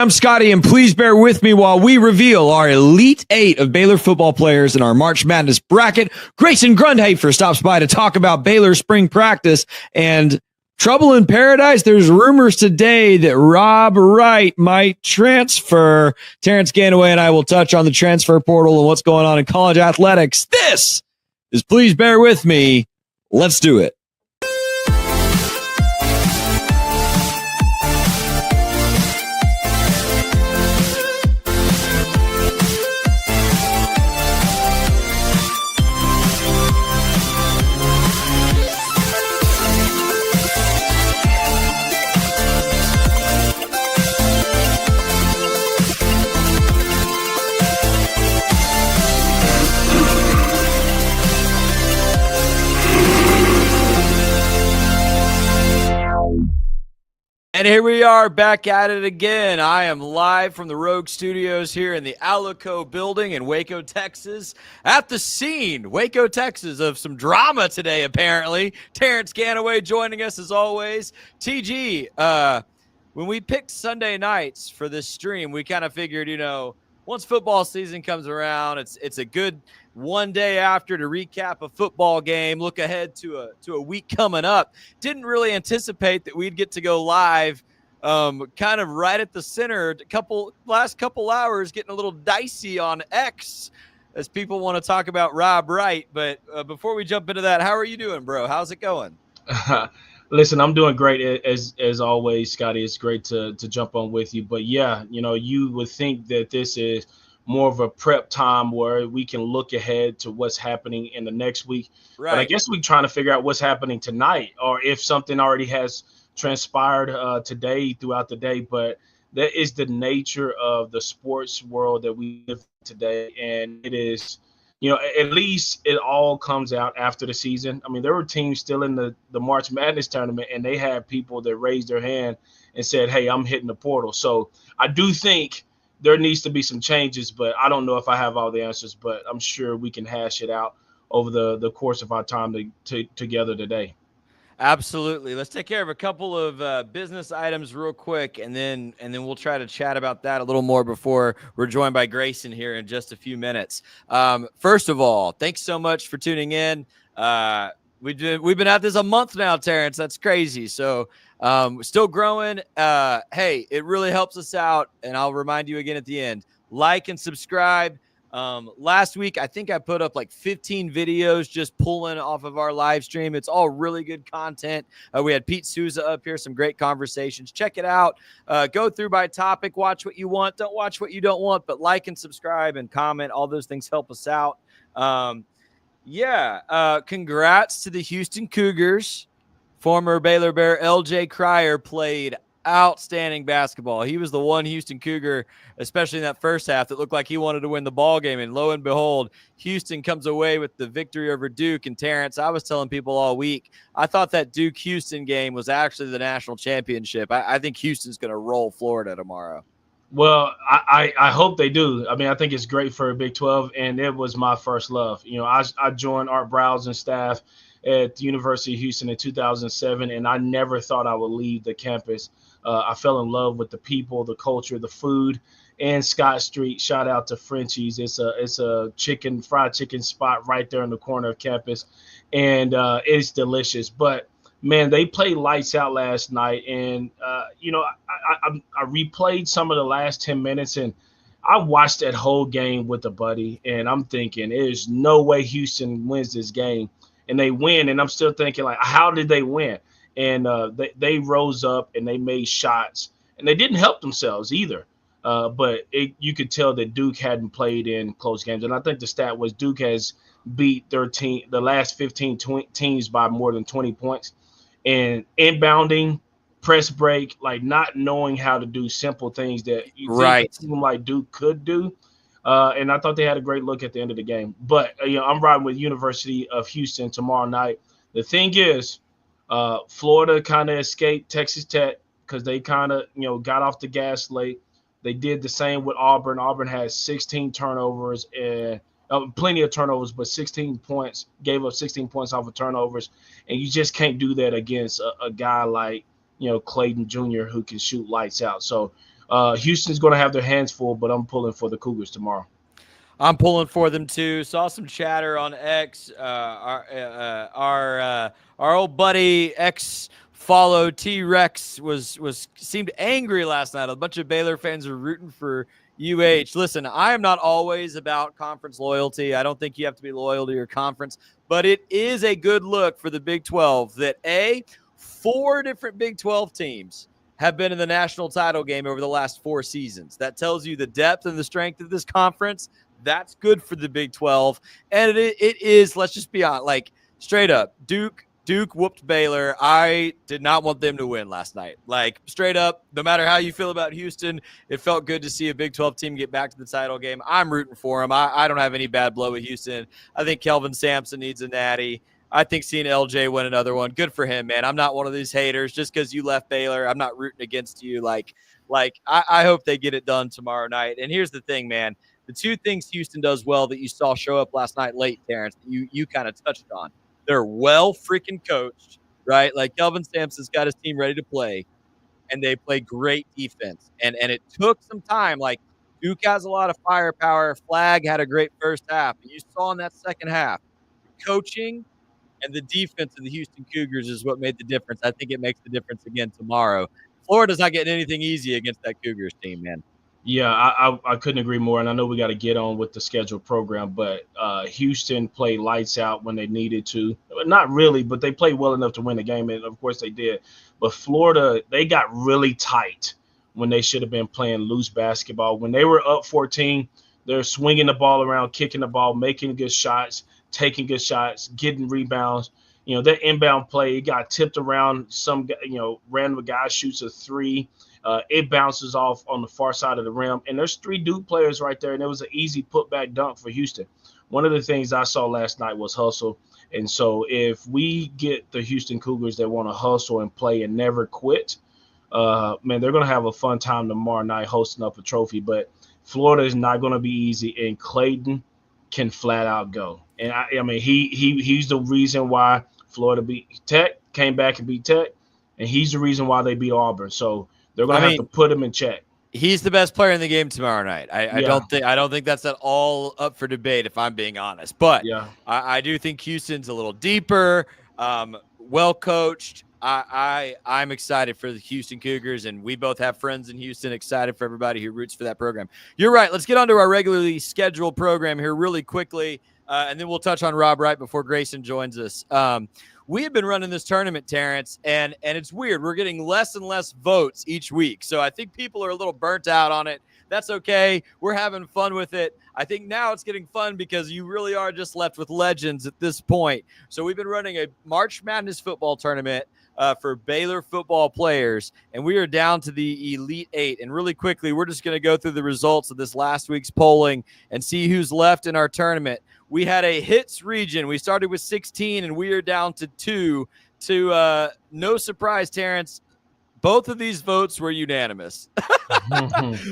I'm Scotty, and please bear with me while we reveal our Elite Eight of Baylor football players in our March Madness bracket. Grayson Grundhoefer stops by to talk about Baylor spring practice and trouble in paradise. There's rumors today that Wright might transfer. Terrence Ganaway and I will touch on the transfer portal and what's going on in college athletics. This is Please Bear With Me. Let's do it. And here we are back at it again. I am live from the Rogue Studios here in the Alico building in Waco, Texas. At the scene, Waco, Texas, of some drama today, apparently. Terrence Ganaway joining us as always. TG, when we picked Sunday nights for this stream, we kind of figured, once football season comes around, it's a good one day after to recap a football game, look ahead to a week coming up. Didn't really anticipate that we'd get to go live kind of right at the center. Last couple hours getting a little dicey on X as people want to talk about Wright. But before we jump into that, how are you doing, bro? How's it going? Listen, I'm doing great as always, Scotty. It's great to jump on with you. But yeah, you would think that this is more of a prep time where we can look ahead to what's happening in the next week. Right. But I guess we're trying to figure out what's happening tonight, or if something already has transpired today throughout the day. But that is the nature of the sports world that we live in today, and it is. At least it all comes out after the season. I mean, there were teams still in the March Madness tournament, and they had people that raised their hand and said, hey, I'm hitting the portal. So I do think there needs to be some changes, but I don't know if I have all the answers, but I'm sure we can hash it out over the course of our time together today. Absolutely. Let's take care of a couple of business items real quick, and then we'll try to chat about that a little more before we're joined by Grayson here in just a few minutes. First of all, thanks so much for tuning in. We've been at this a month now, Terrence. That's crazy. So still growing. Hey, it really helps us out, and I'll remind you again at the end. Like and subscribe. Last week, I think I put up like 15 videos just pulling off of our live stream. It's all really good content. We had Pete Souza up here, some great conversations. Check it out. Go through by topic, watch what you want. Don't watch what you don't want, but like and subscribe and comment. All those things help us out. Congrats to the Houston Cougars. Former Baylor Bear LJ Cryer played outstanding basketball. He was the one Houston Cougar, especially in that first half, that looked like he wanted to win the ball game. And lo and behold, Houston comes away with the victory over Duke. And Terrence, I was telling people all week, I thought that Duke-Houston game was actually the national championship. I think Houston's going to roll Florida tomorrow. Well, I hope they do. I mean, I think it's great for Big 12, and it was my first love. I joined Art Browse staff at the University of Houston in 2007, and I never thought I would leave the campus. I fell in love with the people, the culture, the food, and Scott Street. Shout out to Frenchie's. It's a fried chicken spot right there in the corner of campus, and it's delicious. But man, they played lights out last night, and I replayed some of the last 10 minutes, and I watched that whole game with a buddy, and I'm thinking there's no way Houston wins this game. And they win, and I'm still thinking, like, how did they win? And they rose up and they made shots, and they didn't help themselves either. But you could tell that Duke hadn't played in close games, and I think the stat was Duke has beat the last 15 teams by more than 20 points. And inbounding, press break, like not knowing how to do simple things that you think seem like Duke could do. And I thought they had a great look at the end of the game. But, I'm riding with University of Houston tomorrow night. The thing is, Florida kind of escaped Texas Tech because they kind of, got off the gas late. They did the same with Auburn. Auburn had 16 turnovers and plenty of turnovers, but 16 points, gave up 16 points off of turnovers. And you just can't do that against a guy like, Clayton Jr. who can shoot lights out. So Houston's going to have their hands full, but I'm pulling for the Cougars tomorrow. I'm pulling for them too. Saw some chatter on X. Our old buddy X follow T Rex was seemed angry last night. A bunch of Baylor fans are rooting for UH. Listen, I am not always about conference loyalty. I don't think you have to be loyal to your conference, but it is a good look for the Big 12 that four different Big 12 teams have been in the national title game over the last 4 seasons. That tells you the depth and the strength of this conference. That's good for the Big 12. And it is, let's just be honest, like straight up, Duke whooped Baylor. I did not want them to win last night. Like straight up, no matter how you feel about Houston, it felt good to see a Big 12 team get back to the title game. I'm rooting for them. I don't have any bad blood with Houston. I think Kelvin Sampson needs a natty. I think seeing LJ win another one, good for him, man. I'm not one of these haters. Just because you left Baylor, I'm not rooting against you. I hope they get it done tomorrow night. And here's the thing, man. The two things Houston does well that you saw show up last night late, Terrence, that you kind of touched on. They're well freaking coached, right? Like Kelvin Sampson's got his team ready to play, and they play great defense. And it took some time. Like Duke has a lot of firepower. Flag had a great first half. And you saw in that second half, the coaching and the defense of the Houston Cougars is what made the difference. I think it makes the difference again tomorrow. Florida's not getting anything easy against that Cougars team, man. Yeah, I couldn't agree more. And I know we got to get on with the scheduled program, but Houston played lights out when they needed to. Not really, but they played well enough to win the game. And of course they did. But Florida, they got really tight when they should have been playing loose basketball. When they were up 14, they're swinging the ball around, kicking the ball, making good shots, taking good shots, getting rebounds. That inbound play, it got tipped around. Some, random guy shoots a three. It bounces off on the far side of the rim, and there's 3 Duke players right there, and it was an easy putback dunk for Houston. One of the things I saw last night was hustle, and so if we get the Houston Cougars that want to hustle and play and never quit, man, they're going to have a fun time tomorrow night hosting up a trophy. But Florida is not going to be easy, and Clayton can flat out go. And I mean, he's the reason why Florida beat Tech, came back and beat Tech, and he's the reason why they beat Auburn. So they're going to have to put him in check. He's the best player in the game tomorrow night. I don't think that's at all up for debate, if I'm being honest. But yeah, I do think Houston's a little deeper, well coached. I'm excited for the Houston Cougars, and we both have friends in Houston. Excited for everybody who roots for that program. You're right. Let's get on to our regularly scheduled program here really quickly, and then we'll touch on Rob Wright before Grayson joins us. We have been running this tournament, Terrence, and it's weird. We're getting less and less votes each week. So I think people are a little burnt out on it. That's okay. We're having fun with it. I think now it's getting fun because you really are just left with legends at this point. So we've been running a March Madness football tournament for Baylor football players, and we are down to the Elite 8. And really quickly, we're just going to go through the results of this last week's polling and see who's left in our tournament. We had a hits region. We started with 16, and we are down to 2. To no surprise, Terrence, both of these votes were unanimous.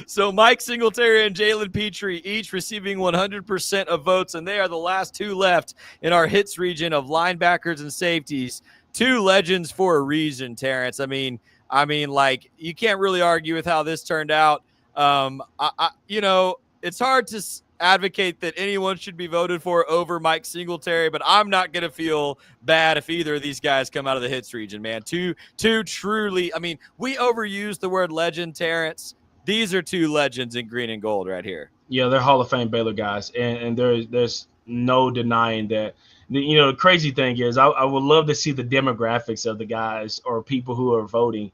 So Mike Singletary and Jalen Petrie each receiving 100% of votes, and they are the last 2 left in our hits region of linebackers and safeties. 2 legends for a reason, Terrence. I mean, like, you can't really argue with how this turned out. It's hard to advocate that anyone should be voted for over Mike Singletary, but I'm not going to feel bad if either of these guys come out of the hits region, man. Two truly, I mean, we overuse the word legend, Terrence. These are 2 legends in green and gold right here. Yeah, they're Hall of Fame Baylor guys, and there's no denying that. The crazy thing is I would love to see the demographics of the guys or people who are voting,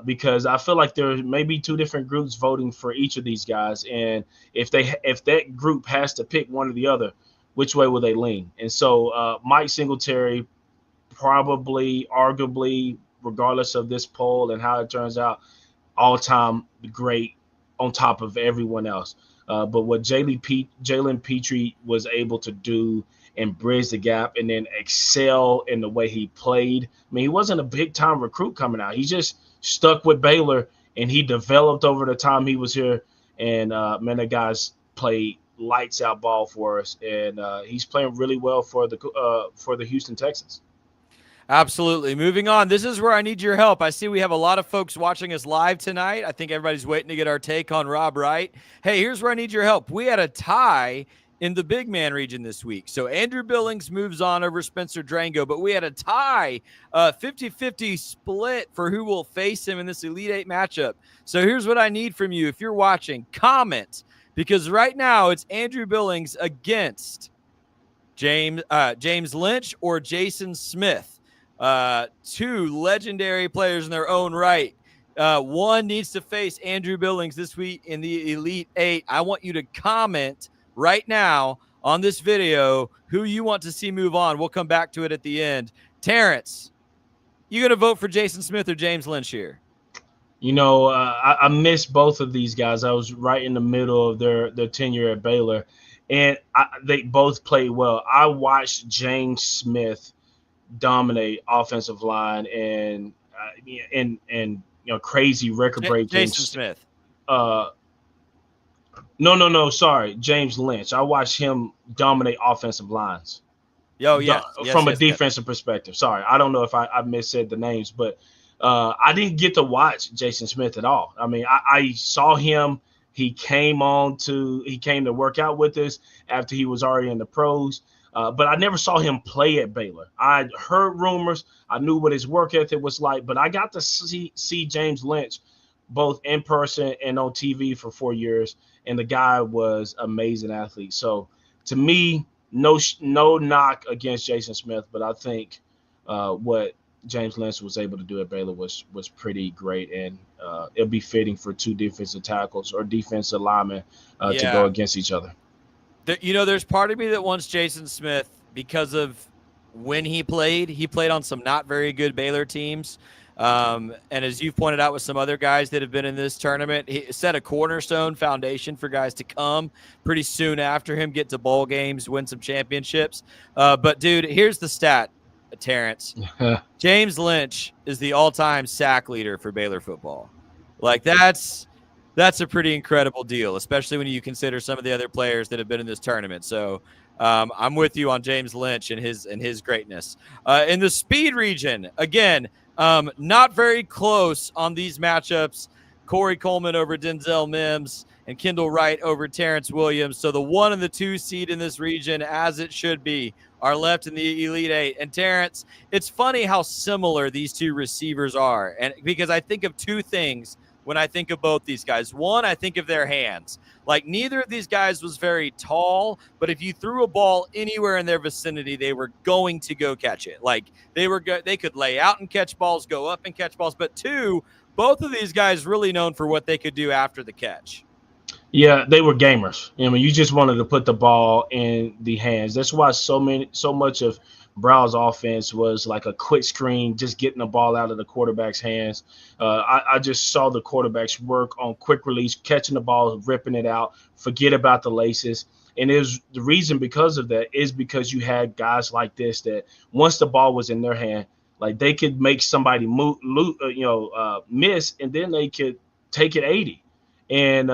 because I feel like there may be 2 different groups voting for each of these guys, and if that group has to pick one or the other, which way will they lean? And so Mike Singletary, probably, arguably, regardless of this poll and how it turns out, all-time great on top of everyone else. But what Jalen Petrie was able to do and bridge the gap and then excel in the way he played. I mean, he wasn't a big-time recruit coming out. He just stuck with Baylor, and he developed over the time he was here. And, man, that guy's played lights-out ball for us, and he's playing really well for the Houston Texans. Absolutely. Moving on. This is where I need your help. I see we have a lot of folks watching us live tonight. I think everybody's waiting to get our take on Rob Wright. Hey, here's where I need your help. We had a tie in the big man region this week. So Andrew Billings moves on over Spencer Drango, but we had a tie, 50-50 split for who will face him in this Elite Eight matchup. So here's what I need from you. If you're watching, comment, because right now it's Andrew Billings against James Lynch or Jason Smith. Two legendary players in their own right. One needs to face Andrew Billings this week in the Elite Eight. I want you to comment right now on this video who you want to see move on. We'll come back to it at the end. Terrence, you going to vote for Jason Smith or James Lynch here? I missed both of these guys. I was right in the middle of their tenure at Baylor, and they both played well. I watched James Smith dominate offensive line and crazy record breaking. Jason Smith. No, sorry, James Lynch. I watched him dominate offensive lines. Oh, yes. From a defensive perspective. Sorry, I don't know if I missaid the names, but I didn't get to watch Jason Smith at all. I mean, I saw him. He came to work out with us after he was already in the pros. But I never saw him play at Baylor. I heard rumors. I knew what his work ethic was like, but I got to see James Lynch both in person and on TV for 4 years, and the guy was an amazing athlete. So to me, no knock against Jason Smith, but I think what James Lynch was able to do at Baylor was pretty great, and it'll be fitting for two defensive tackles or defensive linemen to go against each other. There's part of me that wants Jason Smith because of when he played on some not very good Baylor teams. And as you've pointed out with some other guys that have been in this tournament, he set a cornerstone foundation for guys to come pretty soon after him, get to bowl games, win some championships. But, dude, here's the stat, Terrence. James Lynch is the all-time sack leader for Baylor football. Like, that's a pretty incredible deal, especially when you consider some of the other players that have been in this tournament. So I'm with you on James Lynch and his greatness. In the speed region, again, not very close on these matchups. Corey Coleman over Denzel Mims and Kendall Wright over Terrence Williams. So the 1 and the 2 seed in this region, as it should be, are left in the Elite Eight. And Terrence, it's funny how similar these two receivers are, and because I think of two things when I think of both these guys. One, I think of their hands. Like, neither of these guys was very tall, but if you threw a ball anywhere in their vicinity, they were going to go catch it. Like, they could lay out and catch balls, go up and catch balls. But two, both of these guys really known for what they could do after the catch. Yeah, they were gamers. I mean, you just wanted to put the ball in the hands. That's why so much of Brow's offense was like a quick screen, just getting the ball out of the quarterback's hands. I just saw the quarterbacks work on quick release, catching the ball, ripping it out, forget about the laces. And the reason because of that is because you had guys like this that once the ball was in their hand, like they could make somebody miss, and then they could take it 80. And,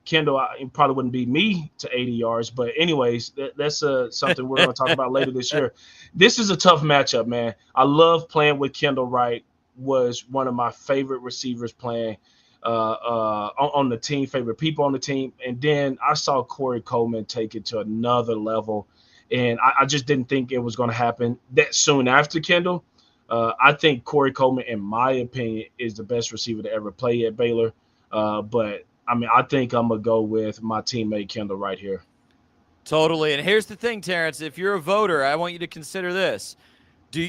Kendall probably wouldn't beat me to 80 yards. But anyways, that's something we're going to talk about later this year. This is a tough matchup, man. I love playing with Kendall Wright. Was one of my favorite receivers playing on the team, favorite people on the team. And then I saw Corey Coleman take it to another level. And I just didn't think it was going to happen that soon after Kendall. I think Corey Coleman, in my opinion, is the best receiver to ever play at Baylor. But I mean, I think I'm gonna go with my teammate Kendall right here. Totally. And here's the thing, Terrence. If you're a voter, I want you to consider this.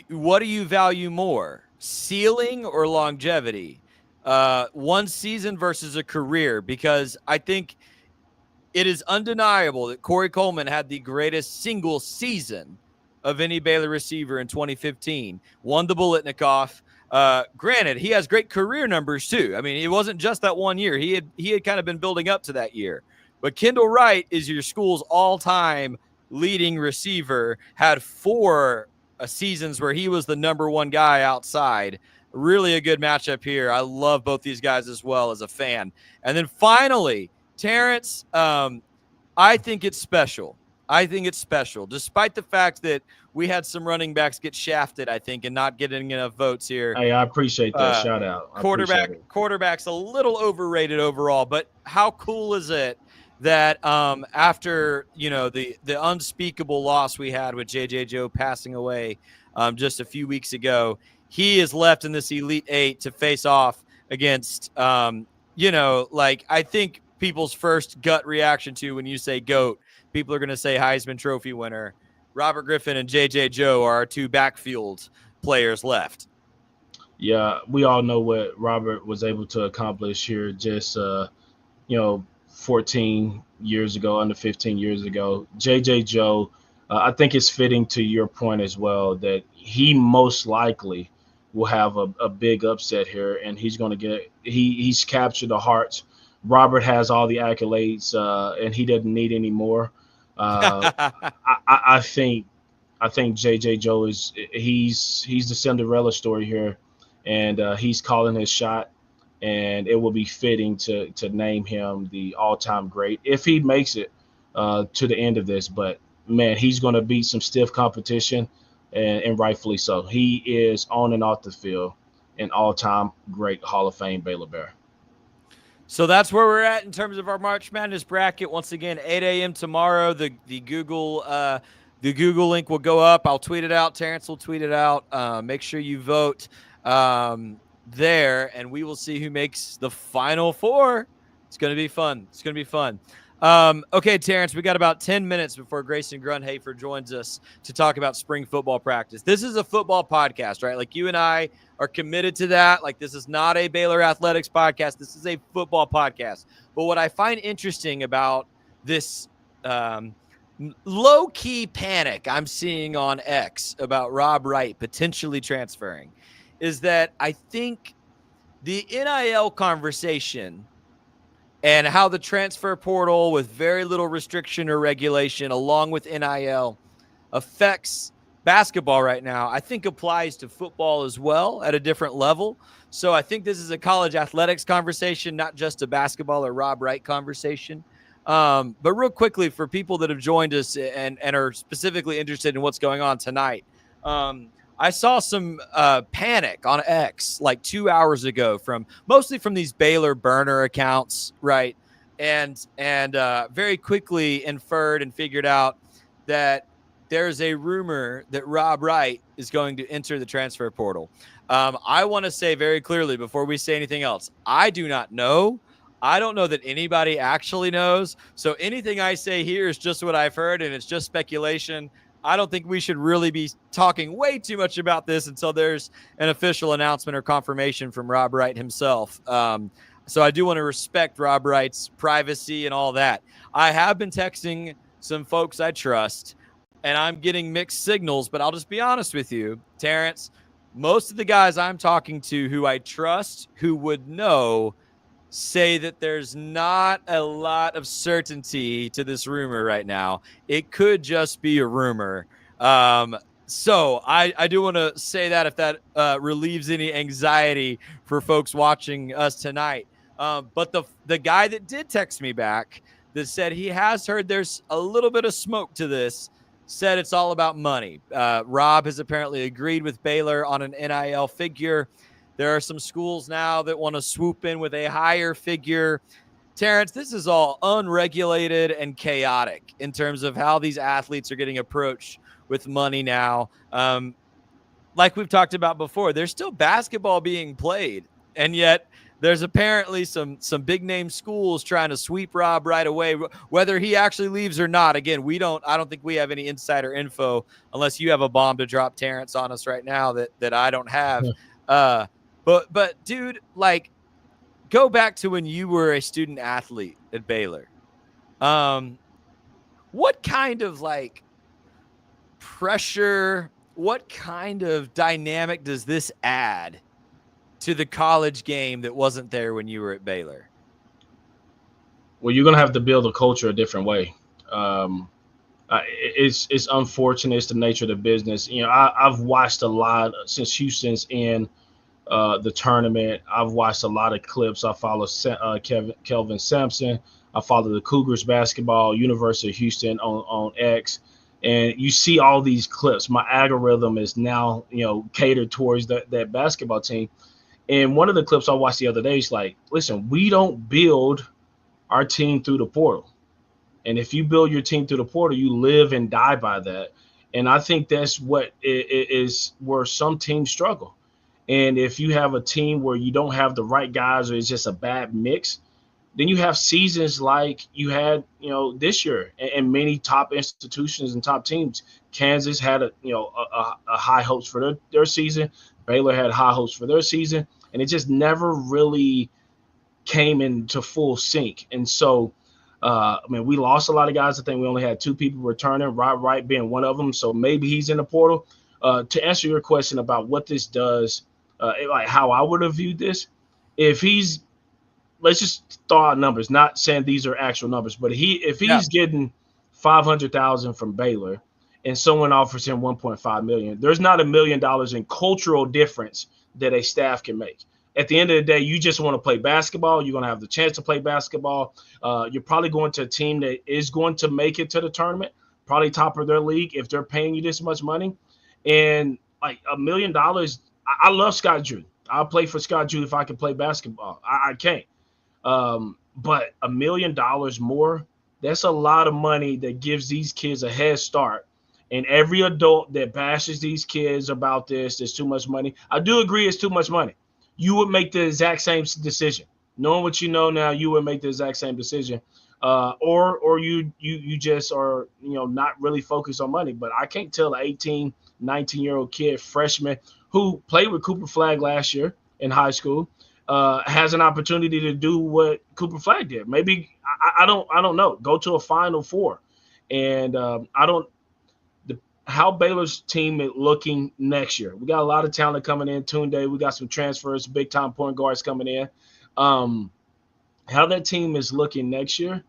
What do you value more, ceiling or longevity? One season versus a career, because I think it is undeniable that Corey Coleman had the greatest single season of any Baylor receiver in 2015. Won the Biletnikoff. Granted, he has great career numbers too. I mean, it wasn't just that 1 year. He had kind of been building up to that year. But Kendall Wright is your school's all-time leading receiver, had 4 seasons where he was the number 1 guy outside. Really a good matchup here. I love both these guys as well as a fan. And then finally, Terrence, I think it's special. Despite the fact that we had some running backs get shafted, I think, and not getting enough votes here. Hey, I appreciate that shout out. I appreciate it. Quarterback's a little overrated overall, but how cool is it that after the unspeakable loss we had with JJ Joe passing away just a few weeks ago, he is left in this Elite Eight to face off against I think people's first gut reaction to when you say GOAT, people are going to say Heisman Trophy winner. Robert Griffin and JJ Joe are our two backfield players left. Yeah, we all know what Robert was able to accomplish here just 14 years ago, under 15 years ago. JJ Joe, I think it's fitting to your point as well that he most likely will have a big upset here, and he's going to he's captured the hearts. Robert has all the accolades, and he doesn't need any more. I think JJ Joe he's the Cinderella story here, and he's calling his shot, and it will be fitting to name him the all-time great if he makes it to the end of this. But man, he's going to beat some stiff competition, and rightfully so. He is on and off the field an all-time great Hall of Fame Baylor Bear. So that's where we're at in terms of our March Madness bracket. Once again, 8 a.m. tomorrow. The Google link will go up. I'll tweet it out. Terrence will tweet it out. Make sure you vote there, and we will see who makes the Final Four. It's going to be fun. Okay, Terrence, we got about 10 minutes before Grayson Grundhoefer joins us to talk about spring football practice. This is a football podcast, right? Like, you and I are committed to that. Like, this is not a Baylor athletics podcast. This is a football podcast. But what I find interesting about this low-key panic I'm seeing on X about Rob Wright potentially transferring is that I think the NIL conversation and how the transfer portal with very little restriction or regulation along with NIL affects basketball right now, I think applies to football as well at a different level. So I think this is a college athletics conversation, not just a basketball or Rob Wright conversation. But real quickly, for people that have joined us and are specifically interested in what's going on tonight, I saw some panic on X like 2 hours ago mostly from these Baylor burner accounts, right? And very quickly inferred and figured out that there's a rumor that Rob Wright is going to enter the transfer portal. I want to say very clearly before we say anything else, I do not know. I don't know that anybody actually knows. So anything I say here is just what I've heard, and it's just speculation. I don't think we should really be talking way too much about this until there's an official announcement or confirmation from Rob Wright himself. So I do want to respect Rob Wright's privacy and all that. I have been texting some folks I trust, and I'm getting mixed signals, but I'll just be honest with you, Terrence. Most of the guys I'm talking to who I trust, who would know, say that there's not a lot of certainty to this rumor right now. It could just be a rumor. So I do want to say that if that relieves any anxiety for folks watching us tonight. But the guy that did text me back that said he has heard there's a little bit of smoke to this, said it's all about money. Rob has apparently agreed with Baylor on an NIL figure. There are some schools now that want to swoop in with a higher figure. Terrence, this is all unregulated and chaotic in terms of how these athletes are getting approached with money now. Like we've talked about before, there's still basketball being played, and yet there's apparently some big name schools trying to sweep Rob right away, whether he actually leaves or not. Again, I don't think we have any insider info unless you have a bomb to drop, Terrence, on us right now that I don't have. But dude, like, go back to when you were a student athlete at Baylor. What kind of like pressure, what kind of dynamic does this add to the college game that wasn't there when you were at Baylor? Well, you're going to have to build a culture a different way. It's unfortunate. It's the nature of the business. You know, I've watched a lot since Houston's in the tournament. I've watched a lot of clips. I follow Kelvin Sampson. I follow the Cougars basketball, University of Houston on X. And you see all these clips. My algorithm is now, catered towards that basketball team. And one of the clips I watched the other day is like, listen, we don't build our team through the portal. And if you build your team through the portal, you live and die by that. And I think that's what is where some teams struggle. And if you have a team where you don't have the right guys or it's just a bad mix, then you have seasons like you had, this year, and many top institutions and top teams. Kansas had a high hopes for their season. Baylor had high hopes for their season, and it just never really came into full sync. And so, we lost a lot of guys. I think we only had two people returning, Wright being one of them. So maybe he's in the portal. To answer your question about what this does, like how I would have viewed this, if he's, let's just throw out numbers, not saying these are actual numbers, but if he's getting 500,000 from Baylor and someone offers him 1.5 million, there's not $1 million in cultural difference that a staff can make. At the end of the day, you just want to play basketball. You're going to have the chance to play basketball. You're probably going to a team that is going to make it to the tournament, probably top of their league if they're paying you this much money. And like $1 million, I love Scott Drew. I'll play for Scott Drew if I can play basketball. I can't. But $1 million more, that's a lot of money that gives these kids a head start. And every adult that bashes these kids about this, there's too much money. I do agree it's too much money. You would make the exact same decision. Knowing what you know now, you would make the exact same decision. Or you just are, not really focused on money. But I can't tell an 18, 19-year-old kid, freshman, who played with Cooper Flagg last year in high school, has an opportunity to do what Cooper Flagg did. Maybe I don't know. Go to a Final Four, and how Baylor's team is looking next year. We got a lot of talent coming in. Tunde, we got some transfers, big time point guards coming in. How that team is looking next year,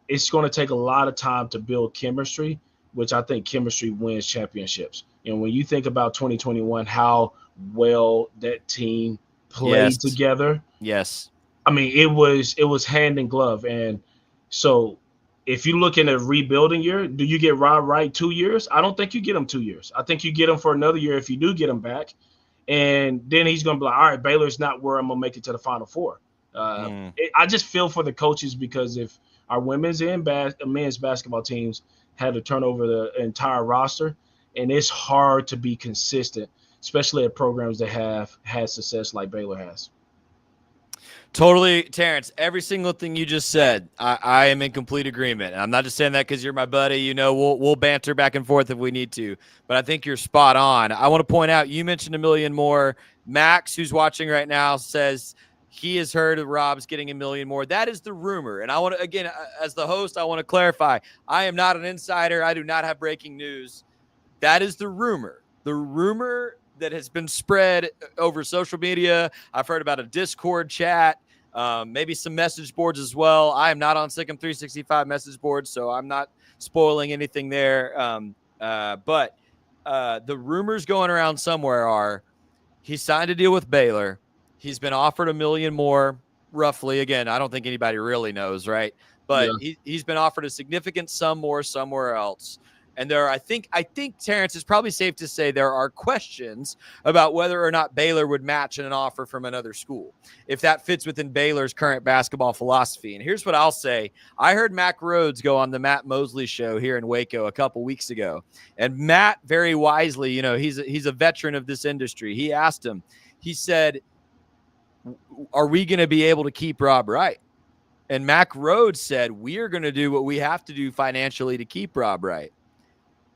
it's going to take a lot of time to build chemistry, which I think chemistry wins championships. And when you think about 2021, how well that team played together. Yes. It was hand in glove. And so if you look in a rebuilding year, do you get Wright 2 years? I don't think you get him 2 years. I think you get him for another year if you do get him back. And then he's going to be like, all right, Baylor's not where I'm going to make it to the Final Four. I just feel for the coaches, because if our women's and men's basketball teams had to turn over the entire roster, and it's hard to be consistent, especially at programs that have had success like Baylor has. Totally, Terrence. Every single thing you just said, I am in complete agreement. And I'm not just saying that because you're my buddy. We'll banter back and forth if we need to. But I think you're spot on. I want to point out, you mentioned $1 million more. Max, who's watching right now, says he has heard of Rob's getting $1 million more. That is the rumor. And I want to, again, as the host, I want to clarify. I am not an insider. I do not have breaking news. That is the rumor. The rumor that has been spread over social media. I've heard about a Discord chat, maybe some message boards as well. I am not on Sikkim 365 message boards, so I'm not spoiling anything there. But the rumors going around somewhere are he signed a deal with Baylor. He's been offered $1 million more, roughly. Again, I don't think anybody really knows, right? But he's been offered a significant sum more somewhere else. And I think, Terrence, it's probably safe to say there are questions about whether or not Baylor would match an offer from another school, if that fits within Baylor's current basketball philosophy. And here's what I'll say. I heard Mac Rhodes go on the Matt Mosley show here in Waco a couple weeks ago. And Matt, very wisely, he's a veteran of this industry. He asked him, he said, are we going to be able to keep Rob Wright? And Mac Rhodes said, we are going to do what we have to do financially to keep Rob Wright.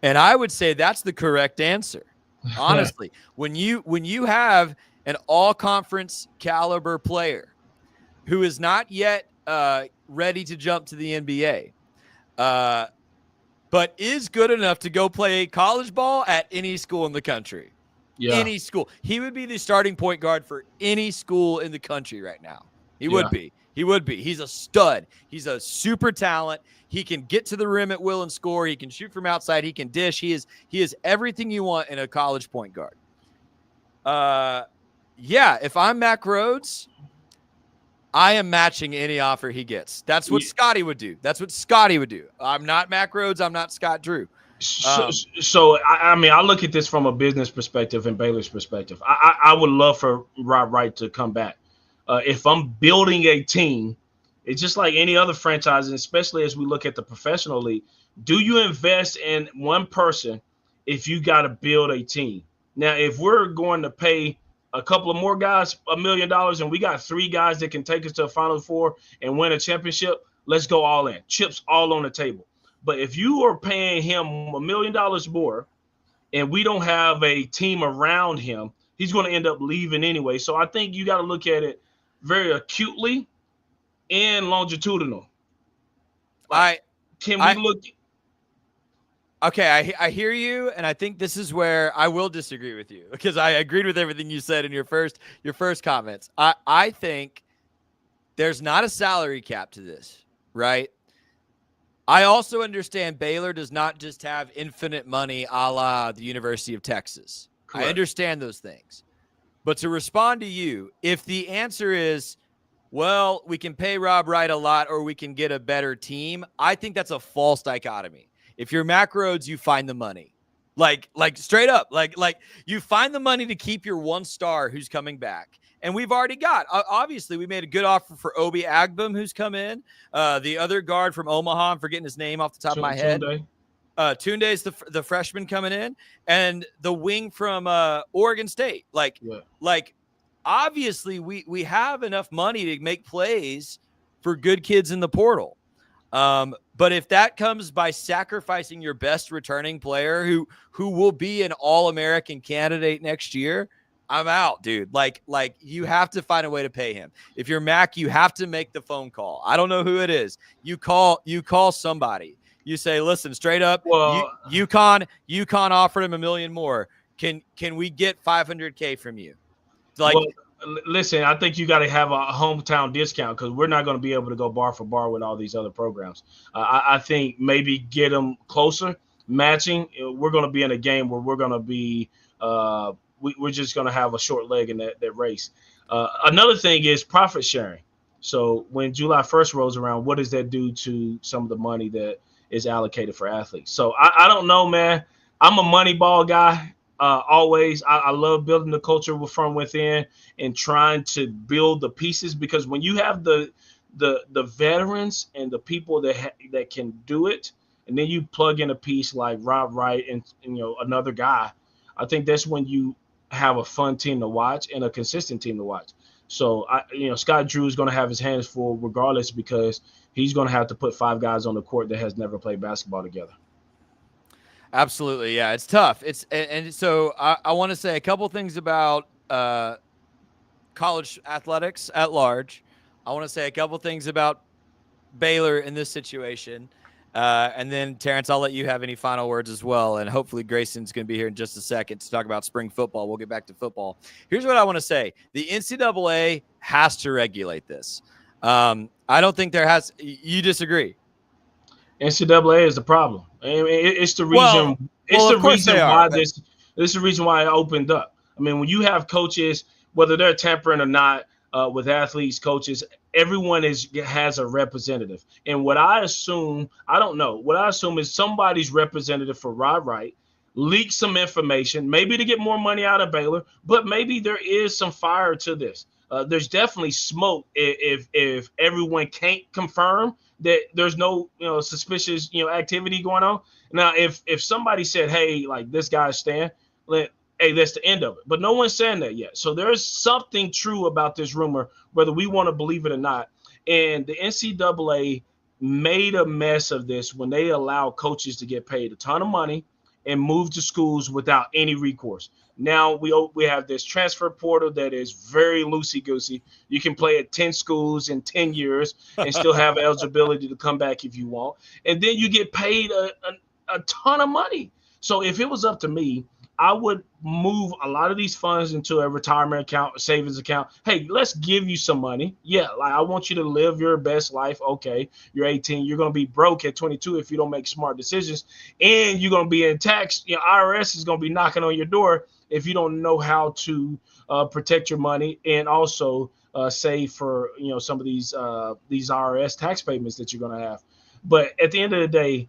And I would say that's the correct answer. Honestly, when you have an all-conference caliber player who is not yet ready to jump to the NBA, but is good enough to go play college ball at any school in the country, any school, he would be the starting point guard for any school in the country right now. He would be. He would be. He's a stud. He's a super talent. He can get to the rim at will and score. He can shoot from outside. He can dish. He is everything you want in a college point guard. If I'm Mac Rhodes, I am matching any offer he gets. That's what Scotty would do. I'm not Mac Rhodes. I'm not Scott Drew. So, Um, so I mean, I look at this from a business perspective and Baylor's perspective. I would love for Wright to come back. If I'm building a team, it's just like any other franchise, and especially as we look at the professional league. Do you invest in one person if you got to build a team? Now, if we're going to pay a couple of more guys $1 million and we got three guys that can take us to a Final Four and win a championship, let's go all in. Chips all on the table. But if you are paying him $1 million more and we don't have a team around him, he's going to end up leaving anyway. So I think you got to look at it very acutely and longitudinal. Like, I can we I look? Okay, I hear you, and I think this is where I will disagree with you because I agreed with everything you said in your first comments. I think there's not a salary cap to this, right? I also understand Baylor does not just have infinite money a la the University of Texas. I Correct. understand those things. But to respond to you, if the answer is, well, we can pay Rob Wright a lot or we can get a better team, I think that's a false dichotomy. If you're Mac Rhodes, you find the money. Like straight up, like you find the money to keep your one star who's coming back. And we've already got, obviously, we made a good offer for Obi Agbum, who's come in. The other guard from Omaha, I'm forgetting his name off the top of my head. Tunde. Tunde's the freshman coming in, and the wing from Oregon State. Yeah. Like obviously we have enough money to make plays for good kids in the portal. But if that comes by sacrificing your best returning player who will be an All-American candidate next year, I'm out, dude. Like you have to find a way to pay him. If you're Mac, you have to make the phone call. I don't know who it is. You call somebody. You say, listen, straight up, Well, UConn offered him $1 million more. Can we get $500K from you? Like, well, listen, I think you got to have a hometown discount because we're not going to be able to go bar for bar with all these other programs. I think maybe get them closer, matching. We're going to be in a game where we're going to be, we're just going to have a short leg in that race. Another thing is profit sharing. So when July 1st rolls around, what does that do to some of the money that is allocated for athletes? So I don't know, man. I'm a money ball guy. Always, I love building the culture from within and trying to build the pieces because when you have the veterans and the people that can do it, and then you plug in a piece like Rob Wright and another guy, I think that's when you have a fun team to watch and a consistent team to watch. So Scott Drew is going to have his hands full regardless because he's going to have to put five guys on the court that has never played basketball together. absolutely, yeah, it's tough. And so I want to say a couple things about college athletics at large. I want to say a couple things about Baylor in this situation. And then, Terrence, I'll let you have any final words as well. And hopefully Grayson's going to be here in just a second to talk about spring football. We'll get back to football. Here's what I want to say. The NCAA has to regulate this. I don't think there has – you disagree? NCAA is the problem. I mean, it's the Well, reason. It's the of course they reason are. why But this is the reason why it opened up. I mean, when you have coaches, whether they're tampering or not, with athletes, coaches, everyone has a representative. And what I assume, I don't know. What I assume is somebody's representative for Rod Wright leaked some information, maybe to get more money out of Baylor, but maybe there is some fire to this. There's definitely smoke if everyone can't confirm that there's no suspicious activity going on. Now, if somebody said, hey, like this guy's Stan, hey, that's the end of it. But no one's saying that yet. So there's something true about this rumor, whether we want to believe it or not. And the NCAA made a mess of this when they allow coaches to get paid a ton of money and move to schools without any recourse. Now we have this transfer portal that is very loosey-goosey. You can play at 10 schools in 10 years and still have eligibility to come back if you want. And then you get paid a ton of money. So if it was up to me, I would move a lot of these funds into a retirement account, a savings account. Hey, let's give you some money. Yeah, like I want you to live your best life. Okay, you're 18. You're going to be broke at 22 if you don't make smart decisions. And you're going to be in tax. IRS is going to be knocking on your door if you don't know how to protect your money and also save for some of these IRS tax payments that you're going to have. But at the end of the day,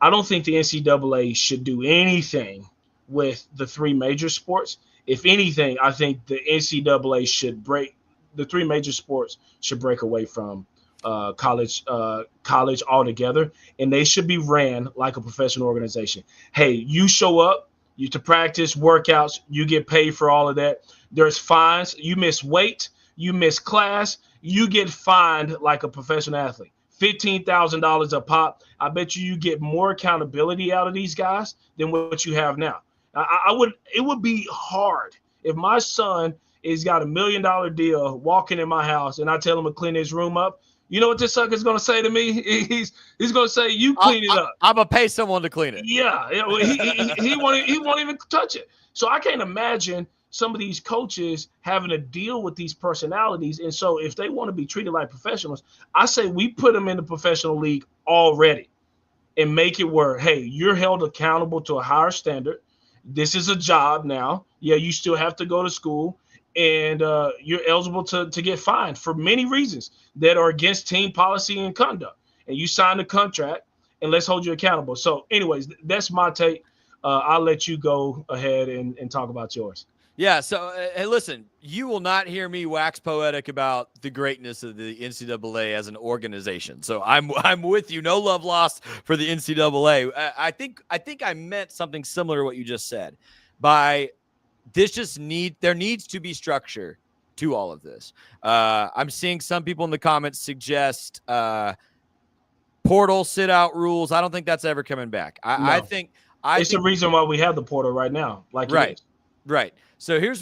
I don't think the NCAA should do anything with the three major sports. If anything, I think the NCAA should break the three major sports should break away from college altogether, and they should be ran like a professional organization. Hey, you show up, you to practice, workouts, you get paid for all of that. There's fines. You miss weight, you miss class, you get fined like a professional athlete. $15,000 a pop. I bet you get more accountability out of these guys than what you have now. I would. It would be hard if my son has got $1 million deal walking in my house and I tell him to clean his room up. You know what this sucker's gonna say to me? He's gonna say, "You clean it up." I'm gonna pay someone to clean it. Yeah, he won't even touch it. So I can't imagine some of these coaches having to deal with these personalities. And so if they want to be treated like professionals, I say we put them in the professional league already and make it where, hey, you're held accountable to a higher standard. This is a job now. Yeah, you still have to go to school, and you're eligible to get fined for many reasons that are against team policy and conduct. And you sign the contract, and let's hold you accountable. So anyways, that's my take. I'll let you go ahead and talk about yours. Yeah, so hey, listen, you will not hear me wax poetic about the greatness of the NCAA as an organization. So I'm with you. No love lost for the NCAA. I think I meant something similar to what you just said. By there needs to be structure to all of this. I'm seeing some people in the comments suggest portal sit out rules. I don't think that's ever coming back. I think it's the reason why we have the portal right now. Right. So here's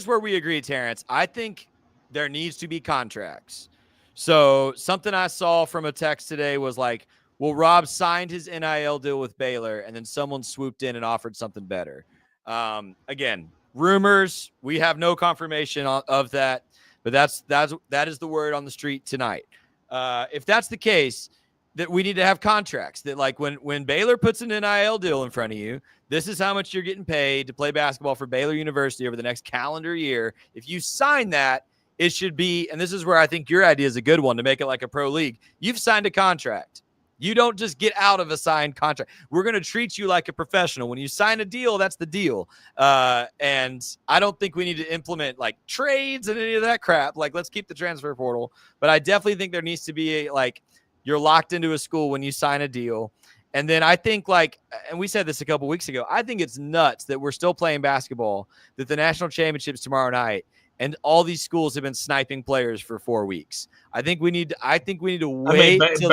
where we agree, Terrence. I think there needs to be contracts. So something I saw from a text today was like, well, Rob signed his NIL deal with Baylor, and then someone swooped in and offered something better. Again, rumors. We have no confirmation of that, but that is the word on the street tonight. If that's the case, that we need to have contracts that, like, when Baylor puts an NIL deal in front of you, this is how much you're getting paid to play basketball for Baylor University over the next calendar year. If you sign that, it should be, and this is where I think your idea is a good one, to make it like a pro league. You've signed a contract. You don't just get out of a signed contract. We're going to treat you like a professional. When you sign a deal, that's the deal. And I don't think we need to implement like trades and any of that crap. Like, let's keep the transfer portal. But I definitely think there needs to be you're locked into a school when you sign a deal. And then I think, and we said this a couple weeks ago, I think it's nuts that we're still playing basketball, that the national championship's tomorrow night, and all these schools have been sniping players for 4 weeks. I think we need to wait. till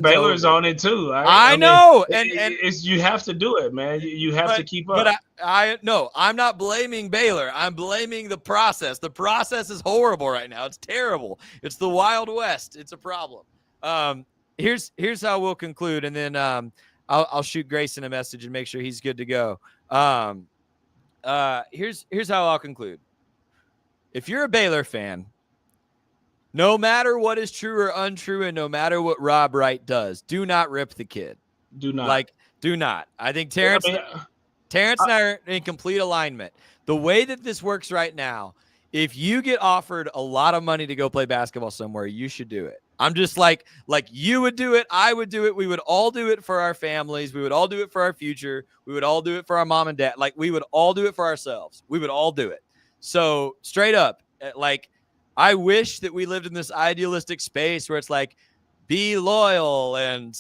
Baylor's on it too. I know, and you have to do it, man. You have to keep up. But I'm not blaming Baylor. I'm blaming the process. The process is horrible right now. It's terrible. It's the Wild West. It's a problem. Here's how we'll conclude, and then I'll shoot Grayson a message and make sure he's good to go. Here's how I'll conclude. If you're a Baylor fan, no matter what is true or untrue, and no matter what Rob Wright does, do not rip the kid. Do not. Do not. I think Terrence and I are in complete alignment. The way that this works right now, if you get offered a lot of money to go play basketball somewhere, you should do it. I'm just like you would do it. I would do it. We would all do it for our families. We would all do it for our future. We would all do it for our mom and dad. We would all do it for ourselves. We would all do it. So straight up, I wish that we lived in this idealistic space where it's be loyal and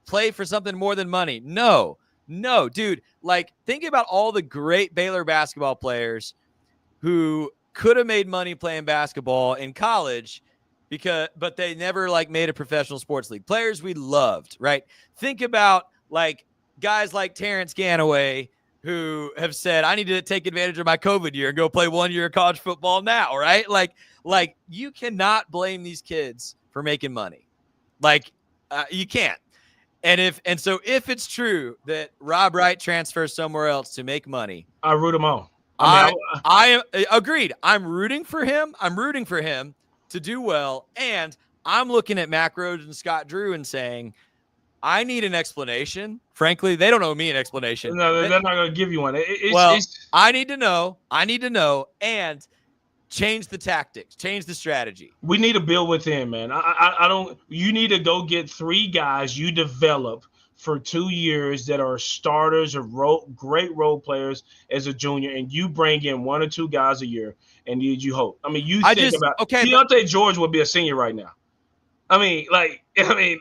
play for something more than money. No, dude. Think about all the great Baylor basketball players who could have made money playing basketball in college, but they never made a professional sports league. Players we loved, right? Think about guys like Terrence Ganaway, who have said, I need to take advantage of my COVID year and go play 1 year of college football now, right? You cannot blame these kids for making money. You can't. And so if it's true that Rob Wright transfers somewhere else to make money, I root him on. I am agreed. I'm rooting for him. I'm rooting for him to do well. And I'm looking at Mac Rhodes and Scott Drew and saying, I need an explanation. Frankly, they don't owe me an explanation. No, they're not going to give you one. I need to know. And change the tactics, change the strategy. We need to build within, man. I don't. You need to go get 3 guys you develop for 2 years that are starters or great role players as a junior, and you bring in one or two guys a year, and you hope. I mean, you I think just about okay. Deontay George would be a senior right now. I mean, like, Jeremy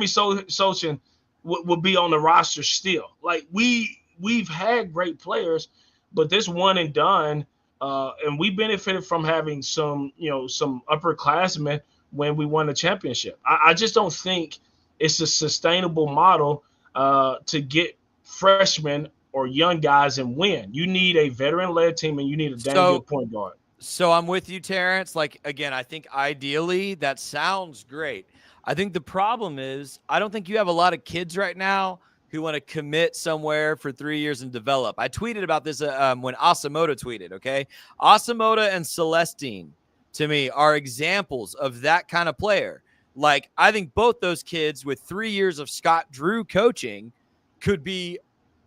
Sochin would be on the roster still. Like, we've had great players, but this one and done, and we benefited from having some upperclassmen when we won the championship. I just don't think it's a sustainable model to get freshmen or young guys and win. You need a veteran-led team, and you need a dang So good point guard. So I'm with you, Terrence. Like, again, I think ideally that sounds great. I think the problem is I don't think you have a lot of kids right now who want to commit somewhere for 3 years and develop. I tweeted about this when Asamoah tweeted, okay? Asamoah and Celestine, to me, are examples of that kind of player. Like, I think both those kids with 3 years of Scott Drew coaching could be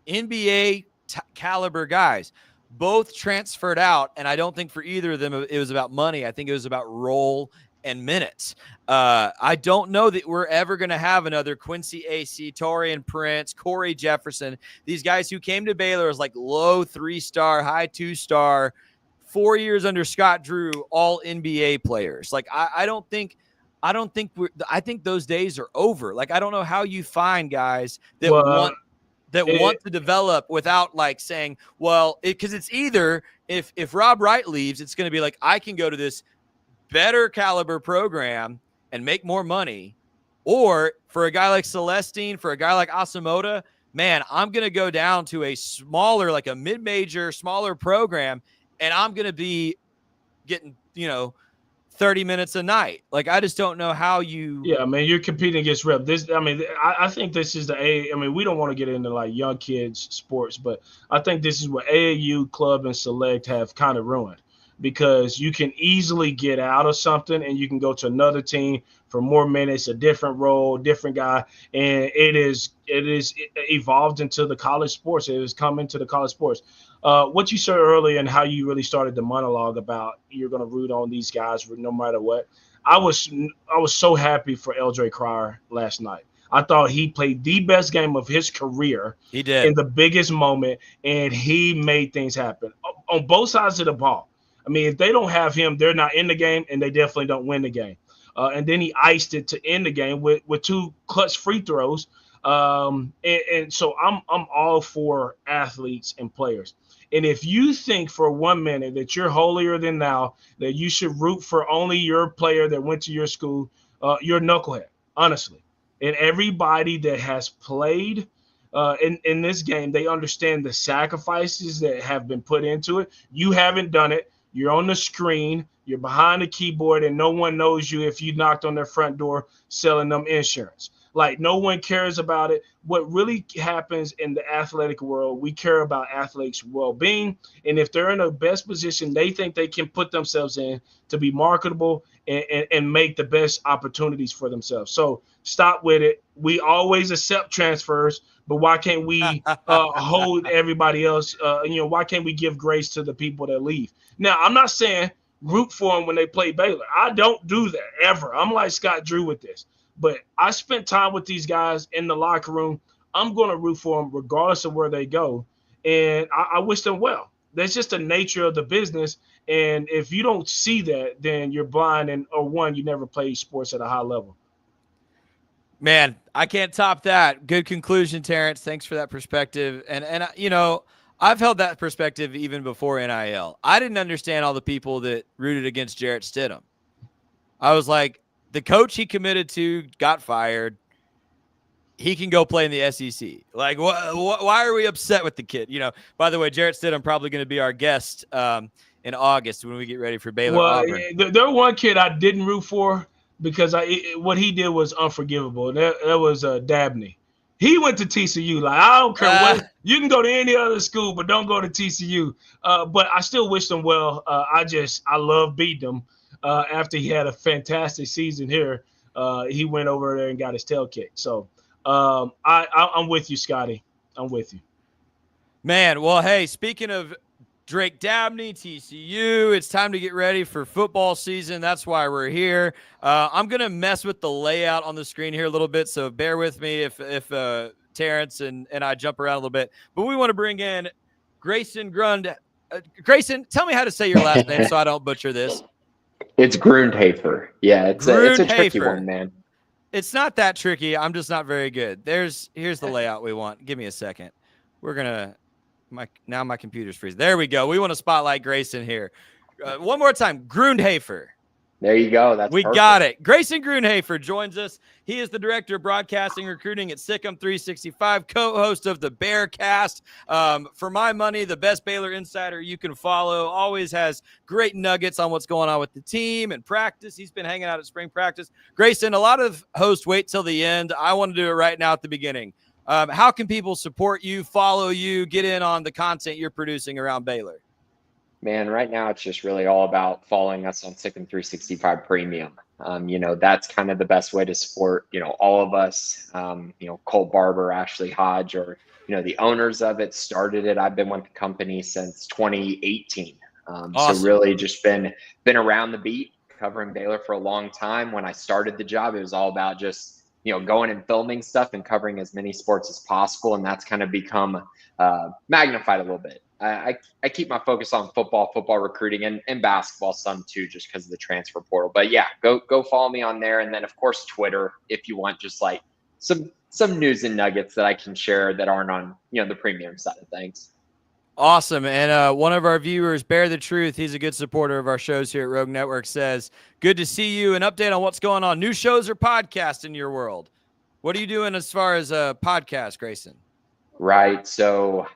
NBA caliber guys. Both transferred out, and I don't think for either of them it was about money. I think it was about role and minutes. I don't know that we're ever going to have another Quincy AC, Torian Prince, Corey Jefferson, these guys who came to Baylor as like low 3-star, high 2-star, 4 years under Scott Drew, all NBA players. Like, I don't think I think those days are over. Like, I don't know how you find guys that Well, want to develop without like saying, well, because it's either if Rob Wright leaves, it's going to be like, I can go to this better caliber program and make more money, or for a guy like Celestine, for a guy like Asamoah, man, I'm going to go down to a smaller, like a mid-major, smaller program, and I'm going to be getting 30 minutes a night. Like, I just don't know how you. Yeah, man, you're competing against rep. I think this is I mean, we don't want to get into like young kids sports, but I think this is what AAU club and select have kind of ruined, because you can easily get out of something and you can go to another team for more minutes, a different role, different guy, and it is evolved into the college sports. It has come into the college sports. What you said earlier and how you really started the monologue about you're going to root on these guys no matter what. I was so happy for LJ Cryer last night. I thought he played the best game of his career He in did. the biggest moment, and he made things happen on both sides of the ball. I mean, if they don't have him, they're not in the game, and they definitely don't win the game. And then he iced it to end the game with two clutch free throws. And so I'm all for athletes and players. And if you think for 1 minute that you're holier than thou, that you should root for only your player that went to your school, you're a knucklehead, honestly. And everybody that has played in this game, they understand the sacrifices that have been put into it. You haven't done it. You're on the screen. You're behind the keyboard, and no one knows you if you knocked on their front door selling them insurance. Like, no one cares about it. What really happens in the athletic world, we care about athletes' well-being. And if they're in the best position they think they can put themselves in to be marketable and make the best opportunities for themselves. So stop with it. We always accept transfers, but why can't we hold everybody else? Why can't we give grace to the people that leave? Now, I'm not saying root for them when they play Baylor. I don't do that ever. I'm like Scott Drew with this. But I spent time with these guys in the locker room. I'm going to root for them regardless of where they go. And I wish them well. That's just the nature of the business. And if you don't see that, then you're blind, or one, you never played sports at a high level. Man, I can't top that. Good conclusion, Terrence. Thanks for that perspective. And I've held that perspective even before NIL. I didn't understand all the people that rooted against Jarrett Stidham. I was like, the coach he committed to got fired. He can go play in the SEC. Like, why are we upset with the kid? By the way, Jarrett Stidham probably going to be our guest in August when we get ready for Baylor Well, Auburn. there one kid I didn't root for because what he did was unforgivable. That was Dabney. He went to TCU. Like, I don't care what. You can go to any other school, but don't go to TCU. But I still wish them well. I love beating them. After he had a fantastic season here, he went over there and got his tail kicked. So I'm with you, Scotty. I'm with you. Man, well, hey, speaking of Drake Dabney, TCU. It's time to get ready for football season. That's why we're here. I'm going to mess with the layout on the screen here a little bit, so bear with me if Terrence and I jump around a little bit. But we want to bring in Grayson Grund. Grayson, tell me how to say your last name so I don't butcher this. It's Grundhoefer. Yeah, it's a tricky Grundhoefer. one, man. It's not that tricky. I'm just not very good. Here's the layout we want. Give me a second. We're gonna now my computer's freezing. There we go. We want to spotlight Grayson here. One more time, Grundhoefer. There you go. That's we perfect. got it. Grayson Grundhoefer joins us. He is the director of broadcasting recruiting at Sikkim 365, co-host of the Bearcast. For my money, the best Baylor insider you can follow. Always has great nuggets on what's going on with the team and practice. He's been hanging out at spring practice. Grayson, a lot of hosts wait till the end. I want to do it right now at the beginning. How can people support you, follow you, get in on the content you're producing around Baylor? Man, right now it's just really all about following us on Sikkim 365 Premium. That's kind of the best way to support, all of us, Cole Barber, Ashley Hodge, or, the owners of it started it. I've been with the company since 2018. Awesome. So really just been around the beat, covering Baylor for a long time. When I started the job, it was all about just, going and filming stuff and covering as many sports as possible. And that's kind of become magnified a little bit. I keep my focus on football recruiting, and basketball some too, just because of the transfer portal. But yeah, go follow me on there. And then of course, Twitter, if you want just like some news and nuggets that I can share that aren't on, the premium side of things. Awesome. And one of our viewers, Bear the Truth, he's a good supporter of our shows here at Rogue Network, says, good to see you. An update on what's going on. New shows or podcasts in your world? What are you doing as far as a podcast, Grayson? Right. So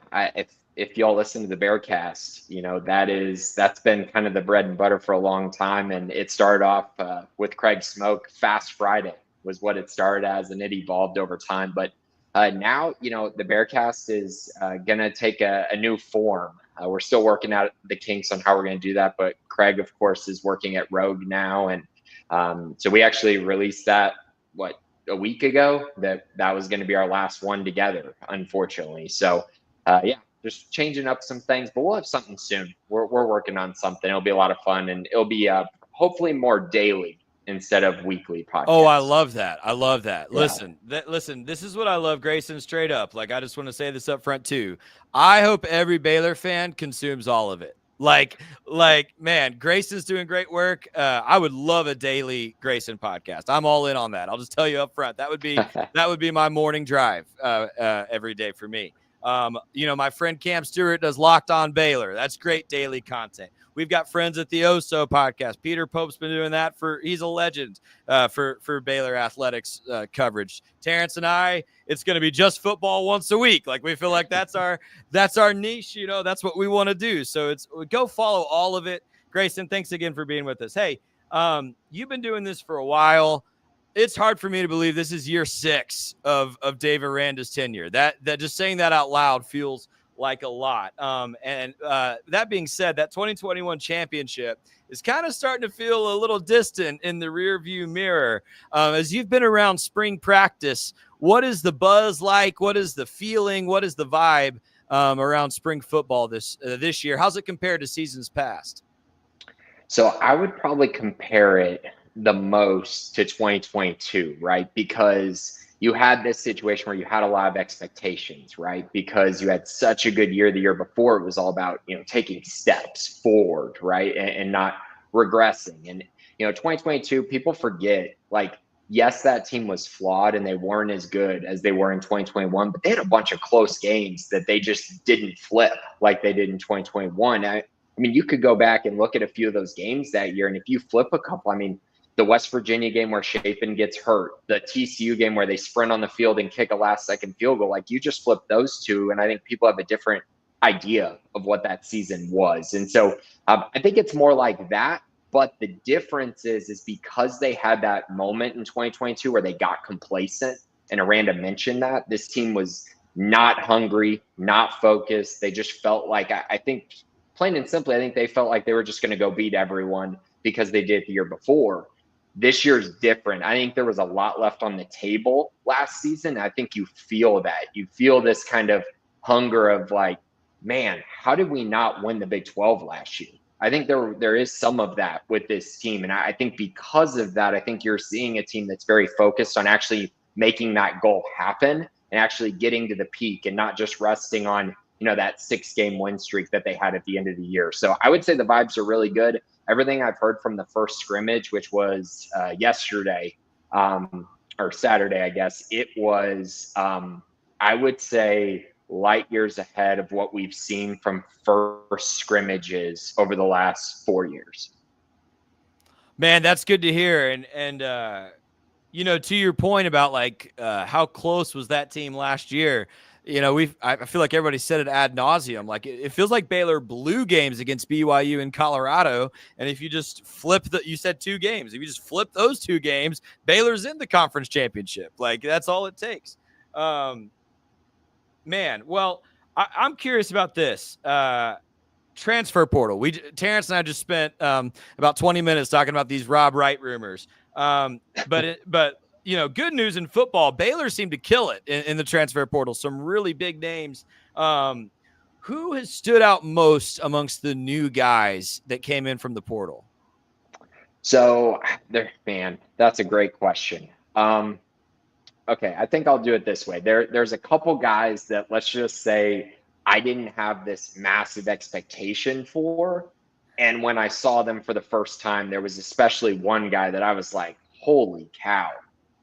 if y'all listen to the Bearcast, that's been kind of the bread and butter for a long time. And it started off with Craig Smoke. Fast Friday was what it started as, and it evolved over time. But now, the Bearcast is going to take a new form. We're still working out the kinks on how we're going to do that. But Craig, of course, is working at Rogue now. And so we actually released that, a week ago, that was going to be our last one together, unfortunately. So, just changing up some things, but we'll have something soon. We're working on something. It'll be a lot of fun, and it'll be hopefully more daily instead of weekly podcasts. Oh, I love that. Yeah. Listen, this is what I love, Grayson, straight up. Like, I just want to say this up front too. I hope every Baylor fan consumes all of it. Like, man, Grayson's doing great work. I would love a daily Grayson podcast. I'm all in on that. I'll just tell you up front. That would be my morning drive every day for me. My friend Cam Stewart does Locked On Baylor. That's great daily content. We've got friends at the OSO podcast. Peter Pope's been doing that he's a legend for Baylor athletics coverage. Terrence and I, it's going to be just football once a week. Like, we feel like that's our niche. That's what we want to do. So go follow all of it. Grayson, thanks again for being with us. Hey, you've been doing this for a while. It's hard for me to believe this is year 6 of Dave Aranda's tenure. That just saying that out loud feels like a lot. That being said, that 2021 championship is kind of starting to feel a little distant in the rearview mirror. As you've been around spring practice, what is the buzz like? What is the feeling? What is the vibe around spring football this year? How's it compared to seasons past? So I would probably compare it the most to 2022, right? Because you had this situation where you had a lot of expectations, right? Because you had such a good year the year before. It was all about, taking steps forward, right? And not regressing. And, 2022, people forget, like, yes, that team was flawed and they weren't as good as they were in 2021, but they had a bunch of close games that they just didn't flip like they did in 2021. I mean, you could go back and look at a few of those games that year. And if you flip a couple, the West Virginia game where Chapin gets hurt, the TCU game where they sprint on the field and kick a last-second field goal, like, you just flip those two, and I think people have a different idea of what that season was. And so I think it's more like that, but the difference is because they had that moment in 2022 where they got complacent, and Aranda mentioned that, this team was not hungry, not focused. They just felt like, I think, plain and simply, I think they felt like they were just going to go beat everyone because they did the year before. This year's different. I think there was a lot left on the table last season. I think you feel that. You feel this kind of hunger of, like, man, how did we not win the Big 12 last year? I think there is some of that with this team. And I think because of that, I think you're seeing a team that's very focused on actually making that goal happen and actually getting to the peak and not just resting on, that 6-game win streak that they had at the end of the year. So I would say the vibes are really good. Everything I've heard from the first scrimmage, which was yesterday or Saturday, I guess, it was, I would say, light years ahead of what we've seen from first scrimmages over the last 4 years. Man, that's good to hear. And to your point about like how close was that team last year? I feel like everybody said it ad nauseum. Like it feels like Baylor blew games against BYU and Colorado. And if you just you said 2 games. If you just flip those 2 games, Baylor's in the conference championship. Like that's all it takes. Man, well, I'm curious about this. Transfer portal. Terrence and I just spent about 20 minutes talking about these Rob Wright rumors. But good news in football. Baylor seemed to kill it in the transfer portal. Some really big names. Who has stood out most amongst the new guys that came in from the portal? So, man, that's a great question. Okay, I think I'll do it this way. There's a couple guys that, let's just say, I didn't have this massive expectation for. And when I saw them for the first time, there was especially one guy that I was like, holy cow,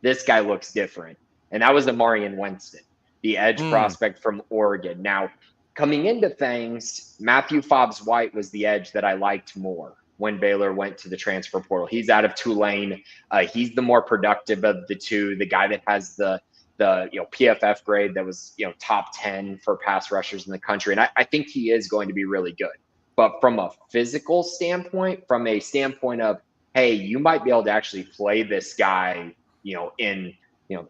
this guy looks different. And that was Amarian Winston, the edge prospect from Oregon. Now, coming into things, Matthew Fobbs-White was the edge that I liked more when Baylor went to the transfer portal. He's out of Tulane. He's the more productive of the two, the guy that has the PFF grade that was top 10 for pass rushers in the country. And I think he is going to be really good. But from a physical standpoint, from a standpoint of, hey, you might be able to actually play this guy, in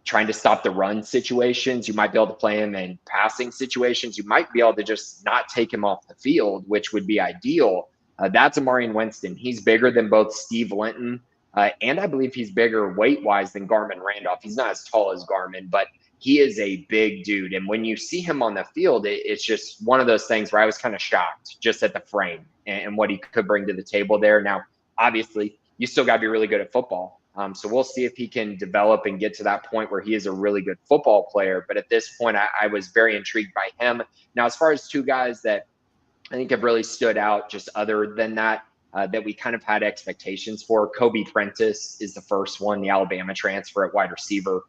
trying to stop the run situations. You might be able to play him in passing situations. You might be able to just not take him off the field, which would be ideal. That's Amarian Winston. He's bigger than both Steve Linton, and I believe he's bigger weight-wise than Garmin Randolph. He's not as tall as Garmin, but he is a big dude. And when you see him on the field, it's just one of those things where I was kind of shocked just at the frame and what he could bring to the table there. Now, obviously, you still got to be really good at football. So we'll see if he can develop and get to that point where he is a really good football player. But at this point, I was very intrigued by him. Now, as far as 2 guys that I think have really stood out just other than that, that we kind of had expectations for. Kobe Prentice is the first one, the Alabama transfer at wide receiver.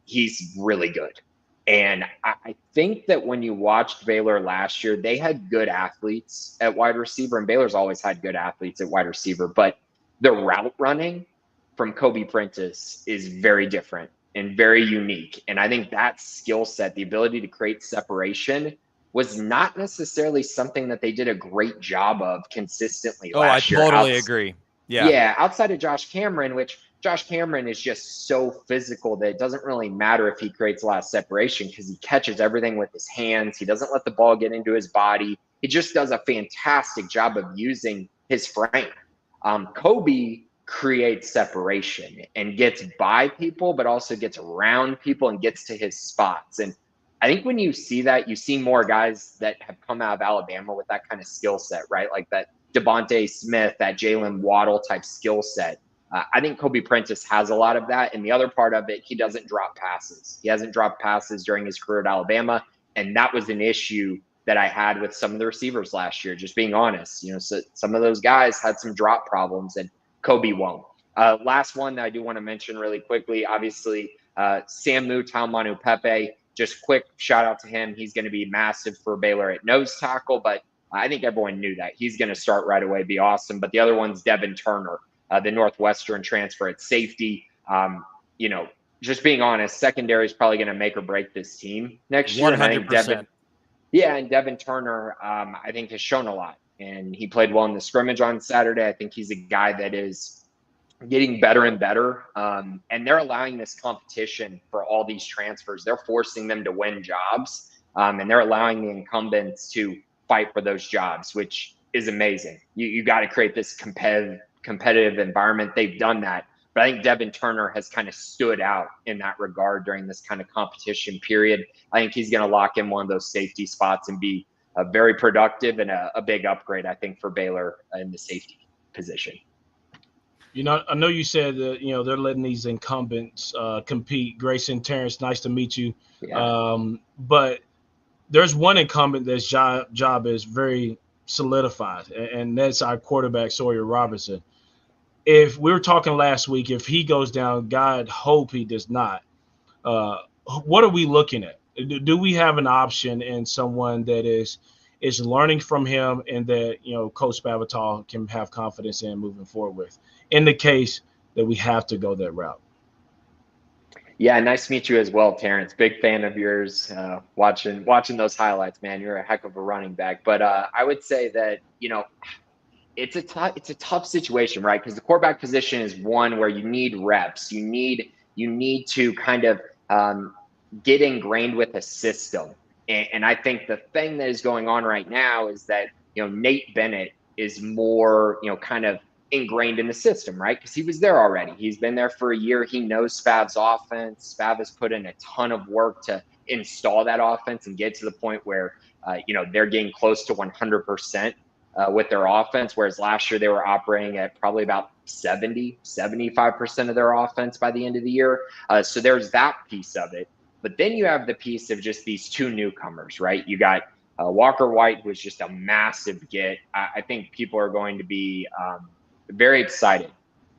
He's really good. And I think that when you watched Baylor last year, they had good athletes at wide receiver, and Baylor's always had good athletes at wide receiver, but the route running from Kobe Prentice is very different and very unique. And I think that skill set, the ability to create separation, was not necessarily something that they did a great job of consistently last year. I totally agree. Yeah, outside of Josh Cameron, which Josh Cameron is just so physical that it doesn't really matter if he creates a lot of separation because he catches everything with his hands. He doesn't let the ball get into his body. He just does a fantastic job of using his frame. Kobe creates separation and gets by people, but also gets around people and gets to his spots. And I think when you see that, you see more guys that have come out of Alabama with that kind of skill set, right? Like that Devontae Smith, that Jalen Waddle type skill set. I think Kobe Prentice has a lot of that. And the other part of it, he doesn't drop passes. He hasn't dropped passes during his career at Alabama. And that was an issue that I had with some of the receivers last year, just being honest. So some of those guys had some drop problems and Kobe won't. Last one that I do want to mention really quickly, obviously, Samu Taumanu Pepe. Just quick shout out to him. He's going to be massive for Baylor at nose tackle, but I think everyone knew that. He's going to start right away, be awesome. But the other one's Devin Turner, the Northwestern transfer at safety. Just being honest, secondary is probably going to make or break this team next year. 100%. And Devin Turner, I think, has shown a lot. And he played well in the scrimmage on Saturday. I think he's a guy that is getting better and better. And they're allowing this competition for all these transfers. They're forcing them to win jobs. And they're allowing the incumbents to fight for those jobs, which is amazing. You got to create this competitive environment. They've done that. But I think Devin Turner has kind of stood out in that regard during this kind of competition period. I think he's going to lock in one of those safety spots and be very productive and a big upgrade, I think, for Baylor in the safety position. I know you said that, they're letting these incumbents compete. Grayson, Terrence, nice to meet you. Yeah. But there's one incumbent that's job is very solidified, and that's our quarterback, Sawyer Robertson. If we were talking last week, if he goes down, God hope he does not. What are we looking at? Do we have an option in someone that is learning from him and that, Coach Spavital can have confidence in moving forward with, in the case that we have to go that route? Yeah, nice to meet you as well, Terrence. Big fan of yours. Watching those highlights, man. You're a heck of a running back. But I would say that it's a tough situation, right? Because the quarterback position is one where you need reps. You need to kind of get ingrained with a system. And I think the thing that is going on right now is that Nate Bennett is more kind of ingrained in the system, right? Because he was there already. He's been there for a year. He knows Spav's offense. Spav has put in a ton of work to install that offense and get to the point where they're getting close to 100% with their offense, whereas last year they were operating at probably about 75% of their offense by the end of the year. So there's that piece of it. But then you have the piece of just these two newcomers, right? You got Walker White, who was just a massive get. I think people are going to be very excited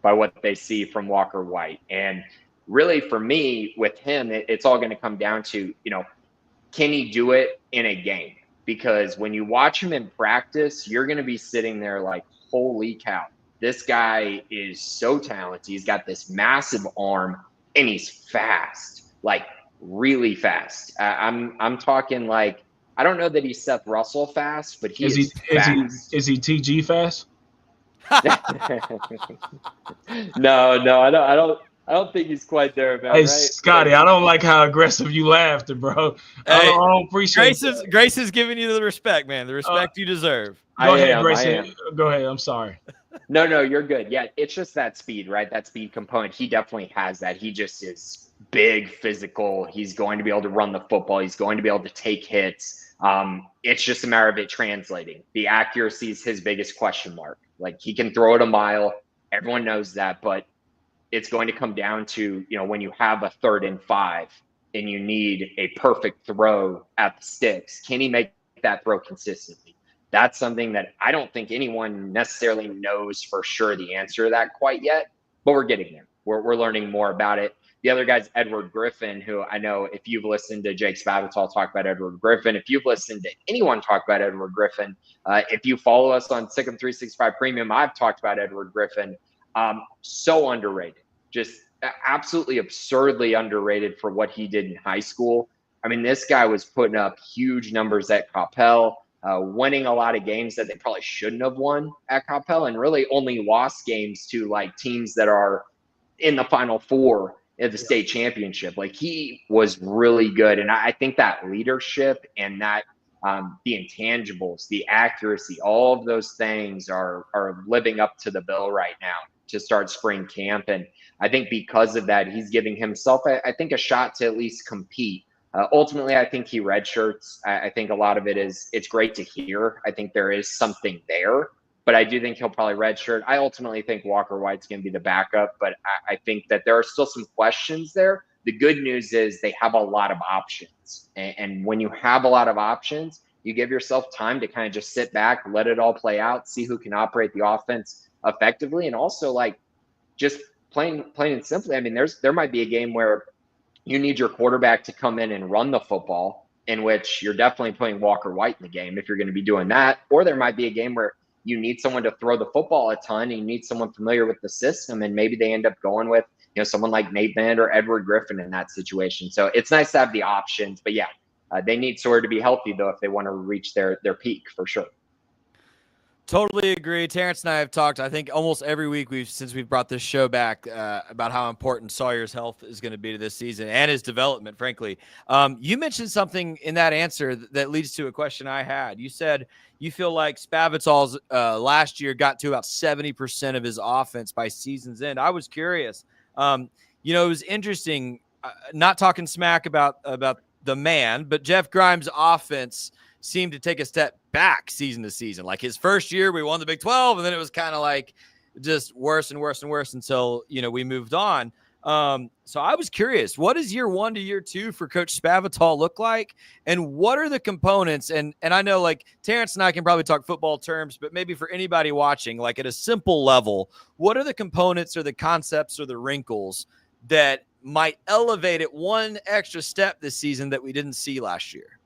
by what they see from Walker White. And really, for me, with him, it's all going to come down to, can he do it in a game? Because when you watch him in practice, you're going to be sitting there like, holy cow, this guy is so talented. He's got this massive arm and he's fast, like really fast. I'm talking like, I don't know that he's Seth Russell fast, but he is fast. Is he TG fast? No, I don't think he's quite there, man. Hey, right? Scotty, I don't like how aggressive you laughed, bro. I don't appreciate it. Grayson's giving you the respect, man. The respect you deserve. Go ahead, Grayson. Go ahead. I'm sorry. No, you're good. Yeah, it's just that speed, right? That speed component. He definitely has that. He just is big, physical. He's going to be able to run the football. He's going to be able to take hits. It's just a matter of it translating. The accuracy is his biggest question mark. Like, he can throw it a mile. Everyone knows that, but it's going to come down to, when you have a 3rd and 5 and you need a perfect throw at the sticks, can he make that throw consistently? That's something that I don't think anyone necessarily knows for sure the answer to that quite yet, but we're getting there. We're learning more about it. The other guy's Edward Griffin, who I know if you've listened to Jake Spavital talk about Edward Griffin, if you've listened to anyone talk about Edward Griffin, if you follow us on Sikkim 365 Premium, I've talked about Edward Griffin. So underrated, just absolutely absurdly underrated for what he did in high school. I mean, this guy was putting up huge numbers at Coppell, winning a lot of games that they probably shouldn't have won at Coppell, and really only lost games to like teams that are in the Final Four at the state championship. Like, he was really good. And I think that leadership and that the intangibles, the accuracy, all of those things are living up to the bill right now to start spring camp. And I think because of that, he's giving himself, I think, a shot to at least compete. Ultimately, I think he redshirts. I think a lot of it is, it's great to hear. I think there is something there, but I do think he'll probably redshirt. I ultimately think Walker White's going to be the backup, but I think that there are still some questions there. The good news is they have a lot of options. And when you have a lot of options, you give yourself time to kind of just sit back, let it all play out, see who can operate the offense effectively. And also, like, just plain and simply, I mean, there might be a game where you need your quarterback to come in and run the football, in which you're definitely putting Walker White in the game if you're going to be doing that. Or there might be a game where you need someone to throw the football a ton and you need someone familiar with the system, and maybe they end up going with someone like Nate Bennett or Edward Griffin in that situation. So it's nice to have the options, but yeah, they need Sawyer to be healthy though if they want to reach their peak for sure. Totally agree. Terrence and I have talked, I think, almost every week since we've brought this show back about how important Sawyer's health is going to be to this season and his development, frankly. You mentioned something in that answer that leads to a question I had. You said you feel like Spavital's last year got to about 70% of his offense by season's end. I was curious. It was interesting, not talking smack about the man, but Jeff Grimes' offense seemed to take a step back season to season. Like his first year, we won the Big 12, and then it was kind of like just worse and worse and worse until, we moved on. So I was curious, what does year 1 to year 2 for Coach Spavital look like? And what are the components? And I know like Terrence and I can probably talk football terms, but maybe for anybody watching, like at a simple level, what are the components or the concepts or the wrinkles that might elevate it one extra step this season that we didn't see last year?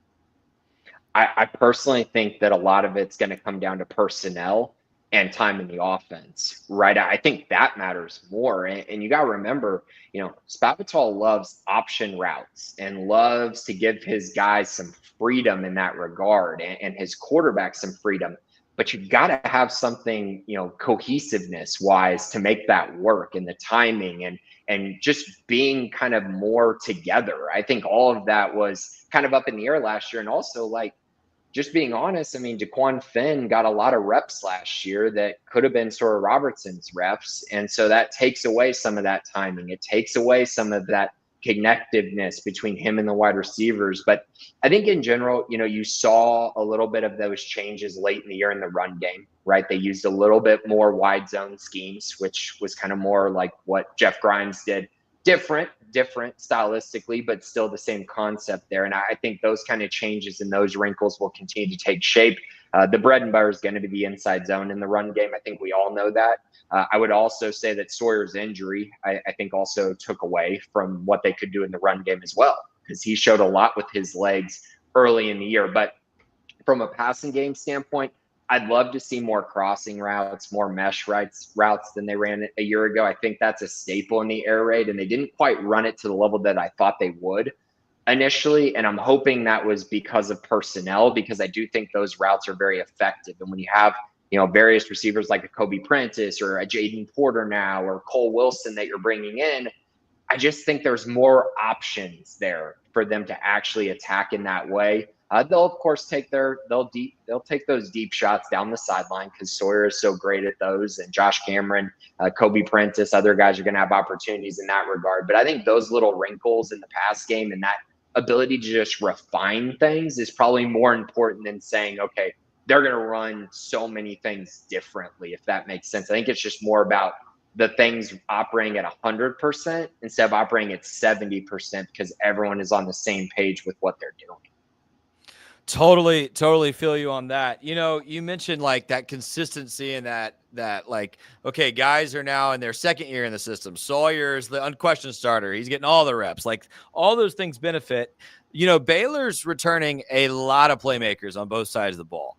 I personally think that a lot of it's going to come down to personnel and time in the offense, right? I think that matters more. And you got to remember, Spavital loves option routes and loves to give his guys some freedom in that regard and his quarterback some freedom. But you've got to have something, cohesiveness wise to make that work, and the timing and just being kind of more together. I think all of that was kind of up in the air last year. And also, like, just being honest, I mean, Daquan Finn got a lot of reps last year that could have been Sora Robertson's reps. And so that takes away some of that timing. It takes away some of that connectiveness between him and the wide receivers. But I think in general, you saw a little bit of those changes late in the year in the run game, right? They used a little bit more wide zone schemes, which was kind of more like what Jeff Grimes did. Different stylistically, but still the same concept there. And I think those kind of changes and those wrinkles will continue to take shape. The bread and butter is going to be the inside zone in the run game. I think we all know that. I would also say that Sawyer's injury, I think also took away from what they could do in the run game as well, because he showed a lot with his legs early in the year. But from a passing game standpoint, I'd love to see more crossing routes, more mesh routes than they ran a year ago. I think that's a staple in the air raid, and they didn't quite run it to the level that I thought they would initially. And I'm hoping that was because of personnel, because I do think those routes are very effective. And when you have, various receivers like a Kobe Prentice or a Jaden Porter now or Cole Wilson that you're bringing in, I just think there's more options there for them to actually attack in that way. They'll of course take they'll take those deep shots down the sideline because Sawyer is so great at those, and Josh Cameron, Kobe Prentice, other guys are going to have opportunities in that regard. But I think those little wrinkles in the pass game and that ability to just refine things is probably more important than saying, okay, they're going to run so many things differently, if that makes sense. I think it's just more about the things operating at 100% instead of operating at 70% because everyone is on the same page with what they're doing. Totally feel you on that. You mentioned like that consistency and that like, okay, guys are now in their second year in the system. Sawyer's the unquestioned starter. He's getting all the reps. Like all those things benefit. Baylor's returning a lot of playmakers on both sides of the ball.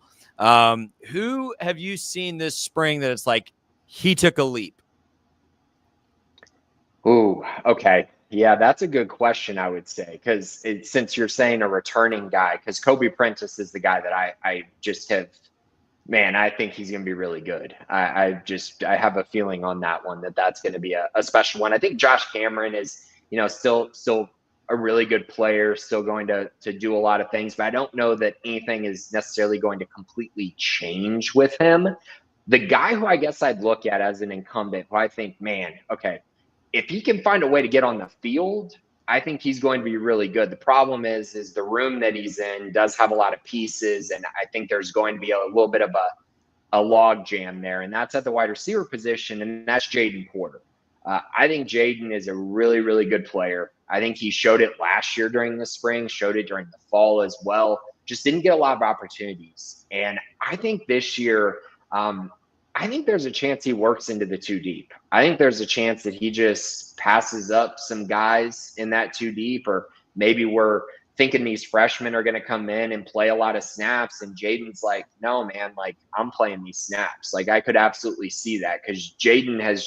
Who have you seen this spring that it's like he took a leap? Ooh, okay. Yeah, that's a good question, I would say, because since you're saying a returning guy, because Kobe Prentice is the guy that I just have, man, I think he's going to be really good. I have a feeling on that one that's going to be a special one. I think Josh Cameron is, still a really good player, still going to do a lot of things, but I don't know that anything is necessarily going to completely change with him. The guy who I guess I'd look at as an incumbent, who I think, man, okay, if he can find a way to get on the field, I think he's going to be really good. The problem is the room that he's in does have a lot of pieces, and I think there's going to be a little bit of a log jam there, and that's at the wide receiver position, and that's Jaden Porter. I think Jaden is a really, really good player. I think he showed it last year during the spring, showed it during the fall as well. Just didn't get a lot of opportunities. And I think this year, I think there's a chance he works into the two deep. I think there's a chance that he just passes up some guys in that two deep, or maybe we're thinking these freshmen are going to come in and play a lot of snaps. And Jaden's like, no, man, like I'm playing these snaps. Like I could absolutely see that because Jaden has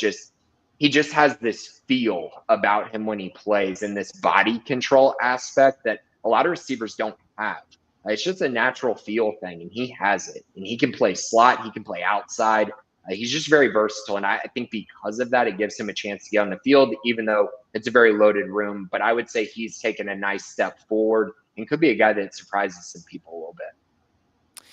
he just has this feel about him when he plays and this body control aspect that a lot of receivers don't have. It's just a natural feel thing, and he has it. And he can play slot. He can play outside. He's just very versatile, and I think because of that, it gives him a chance to get on the field, even though it's a very loaded room. But I would say he's taken a nice step forward and could be a guy that surprises some people a little bit.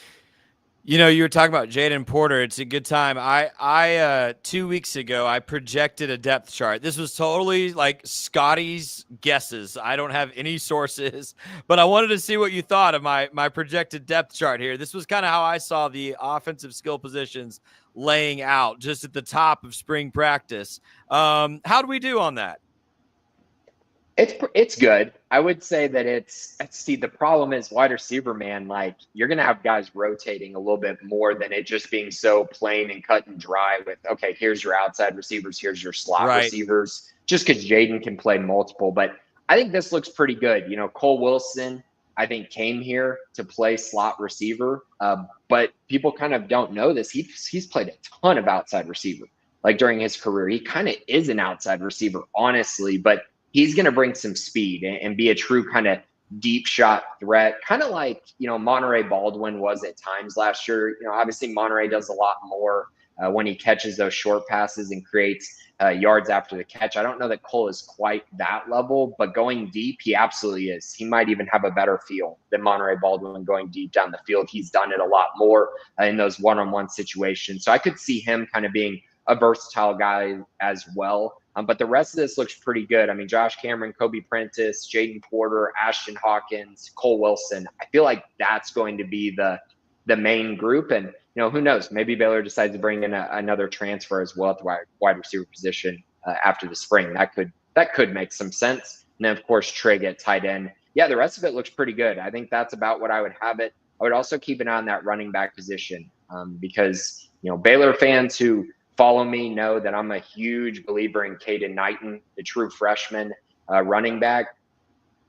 You know, you were talking about Jaden Porter. It's a good time. I 2 weeks ago, I projected a depth chart. This was totally like Scotty's guesses. I don't have any sources, but I wanted to see what you thought of my projected depth chart here. This was kind of how I saw the offensive skill positions laying out just at the top of spring practice. How do we do on that? It's good. I would say that it's see the problem is wide receiver, man. Like you're gonna have guys rotating a little bit more than it just being so plain and cut and dry with okay, here's your outside receivers, here's your slot Right. receivers, just because Jaden can play multiple. But I think this looks pretty good. You know, Cole Wilson, I think, came here to play slot receiver. But people kind of don't know this. He's played a ton of outside receiver. Like during his career, he kind of is an outside receiver, honestly, but he's going to bring some speed and be a true kind of deep shot threat, kind of like, you know, Monterey Baldwin was at times last year. You know, obviously Monterey does a lot more when he catches those short passes and creates yards after the catch. I don't know that Cole is quite that level, but going deep, he absolutely is. He might even have a better feel than Monterey Baldwin going deep down the field. He's done it a lot more in those one-on-one situations. So I could see him kind of being a versatile guy as well. But the rest of this looks pretty good. I mean, Josh Cameron, Kobe Prentice, Jaden Porter, Ashton Hawkins, Cole Wilson. I feel like that's going to be the main group. And, you know, who knows? Maybe Baylor decides to bring in another transfer as well at the wide receiver position after the spring. That could make some sense. And then, of course, Trigg at tight end. Yeah, the rest of it looks pretty good. I think that's about what I would have it. I would also keep an eye on that running back position because, you know, Baylor fans who follow me know that I'm a huge believer in Caden Knighton, the true freshman running back.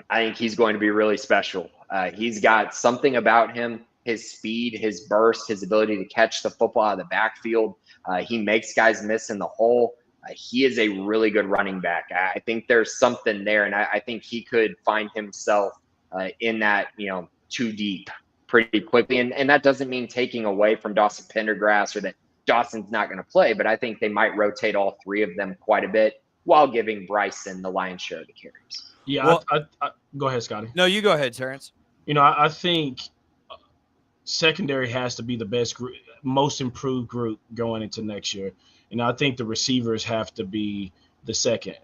I think he's going to be really special. He's got something about him, his speed, his burst, his ability to catch the football out of the backfield. He makes guys miss in the hole. He is a really good running back. I think there's something there, and I think he could find himself in that, you know, too deep pretty quickly. And that doesn't mean taking away from Dawson Pendergrass or that Dawson's not going to play, but I think they might rotate all three of them quite a bit while giving Bryson the lion's share of the carries. Yeah, Well, I go ahead, Scotty. No, you go ahead, Terrence. You know, I think secondary has to be the best group, most improved group going into next year. And I think the receivers have to be the second.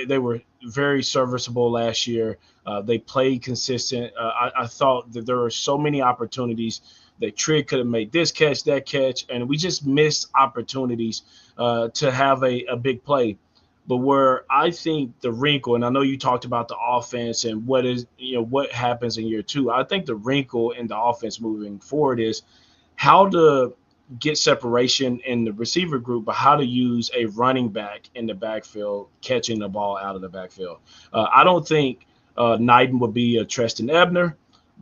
They were very serviceable last year. They played consistent. I thought that there were so many opportunities that Trigg could have made this catch, that catch, and we just missed opportunities to have a big play. But where I think the wrinkle, and I know you talked about the offense and what happens in year two. I think the wrinkle in the offense moving forward is how to get separation in the receiver group, but how to use a running back in the backfield, catching the ball out of the backfield. I don't think Knighton would be a Treston Ebner,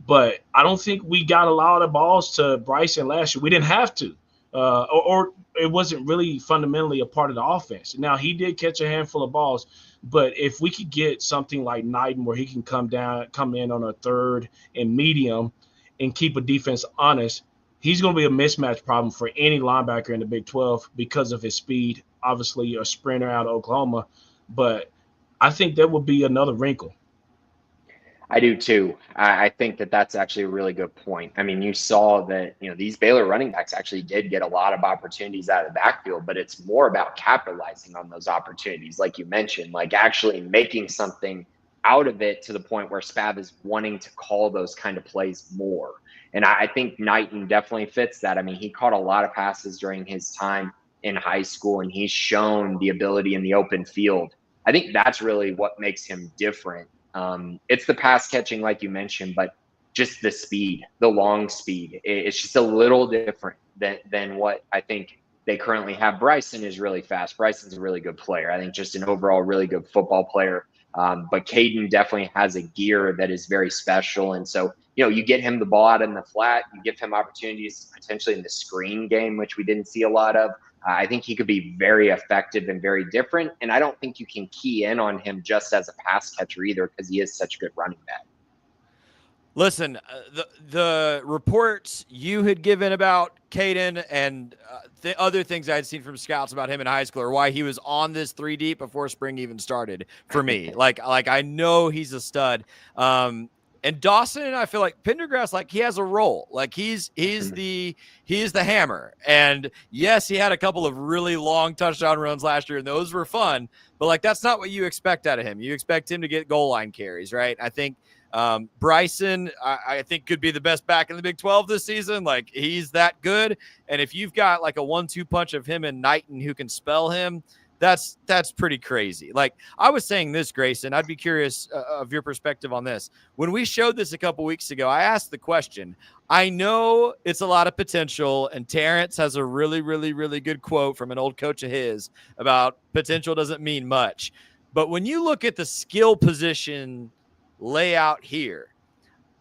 but I don't think we got a lot of balls to Bryson last year. We didn't have to, or it wasn't really fundamentally a part of the offense. Now, he did catch a handful of balls, but if we could get something like Knighton where he can come in on a third and medium and keep a defense honest, he's going to be a mismatch problem for any linebacker in the Big 12 because of his speed. Obviously, a sprinter out of Oklahoma, but I think that would be another wrinkle. I do too. I think that that's actually a really good point. I mean, you saw that, you know, these Baylor running backs actually did get a lot of opportunities out of the backfield, but it's more about capitalizing on those opportunities, like you mentioned, like actually making something out of it to the point where Spav is wanting to call those kind of plays more. And I think Knighton definitely fits that. I mean, he caught a lot of passes during his time in high school, and he's shown the ability in the open field. I think that's really what makes him different. It's the pass catching, like you mentioned, but just the speed, the long speed. It's just a little different than what I think they currently have. Bryson is really fast. Bryson's a really good player. I think just an overall really good football player. But Caden definitely has a gear that is very special. And so, you know, you get him the ball out in the flat, you give him opportunities potentially in the screen game, which we didn't see a lot of. I think he could be very effective and very different. And I don't think you can key in on him just as a pass catcher either because he is such a good running back. Listen, the reports you had given about Caden and the other things I had seen from scouts about him in high school are why he was on this 3 deep before spring even started for me. like I know he's a stud. And Dawson, I feel like Pendergrass, like he has a role. Like he's the hammer. And yes, he had a couple of really long touchdown runs last year, and those were fun. But like that's not what you expect out of him. You expect him to get goal line carries, right? I think Bryson, I think could be the best back in the Big 12 this season. Like he's that good. And if you've got like a 1-2 punch of him and Knighton who can spell him, that's pretty crazy. Like I was saying this, Grayson, I'd be curious of your perspective on this. When we showed this a couple weeks ago, I asked the question. I know it's a lot of potential, and Terrence has a really, really, really good quote from an old coach of his about potential doesn't mean much. But when you look at the skill position layout here,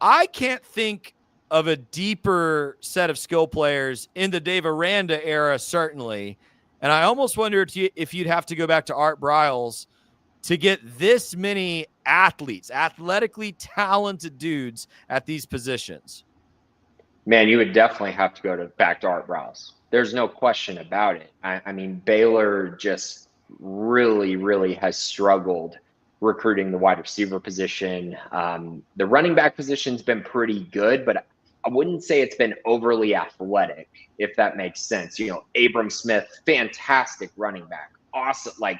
I can't think of a deeper set of skill players in the Dave Aranda era, certainly. And I almost wonder if you'd have to go back to Art Briles to get this many athletes, athletically talented dudes at these positions. Man, you would definitely have to go back to Art Briles. There's no question about it. I mean, Baylor just really, really has struggled recruiting the wide receiver position. The running back position's been pretty good, but I wouldn't say it's been overly athletic, if that makes sense. You know, Abram Smith, fantastic running back. Awesome. Like,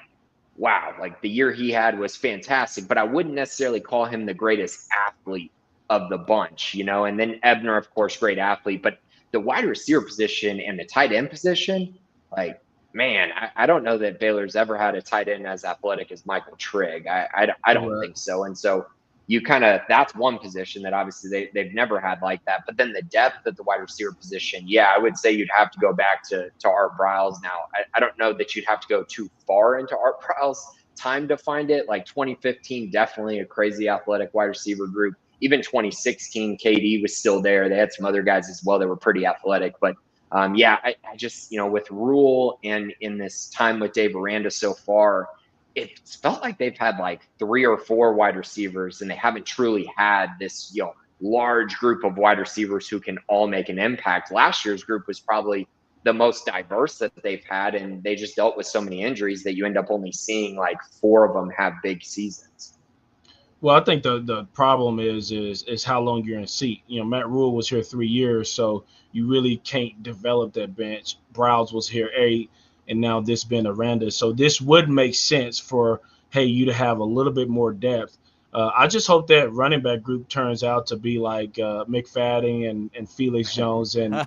wow. Like the year he had was fantastic, but I wouldn't necessarily call him the greatest athlete of the bunch, you know, and then Ebner, of course, great athlete, but the wide receiver position and the tight end position, like, man, I don't know that Baylor's ever had a tight end as athletic as Michael Trigg. I don't think so. And so you kind of, that's one position that obviously they've never had like that. But then the depth at the wide receiver position, yeah, I would say you'd have to go back to Art Briles. Now, I don't know that you'd have to go too far into Art Briles' time to find it. Like 2015, definitely a crazy athletic wide receiver group. Even 2016, KD was still there. They had some other guys as well that were pretty athletic. But yeah, I just, you know, with Rule and in this time with Dave Aranda so far, it's felt like they've had like 3 or 4 wide receivers, and they haven't truly had this, you know, large group of wide receivers who can all make an impact. Last year's group was probably the most diverse that they've had, and they just dealt with so many injuries that you end up only seeing like 4 of them have big seasons. Well, I think the problem is how long you're in a seat. You know, Matt Rule was here 3 years, so you really can't develop that bench. Browse was here 8, and now this been Aranda. So this would make sense for, hey, you to have a little bit more depth. I just hope that running back group turns out to be like McFadden and Felix Jones and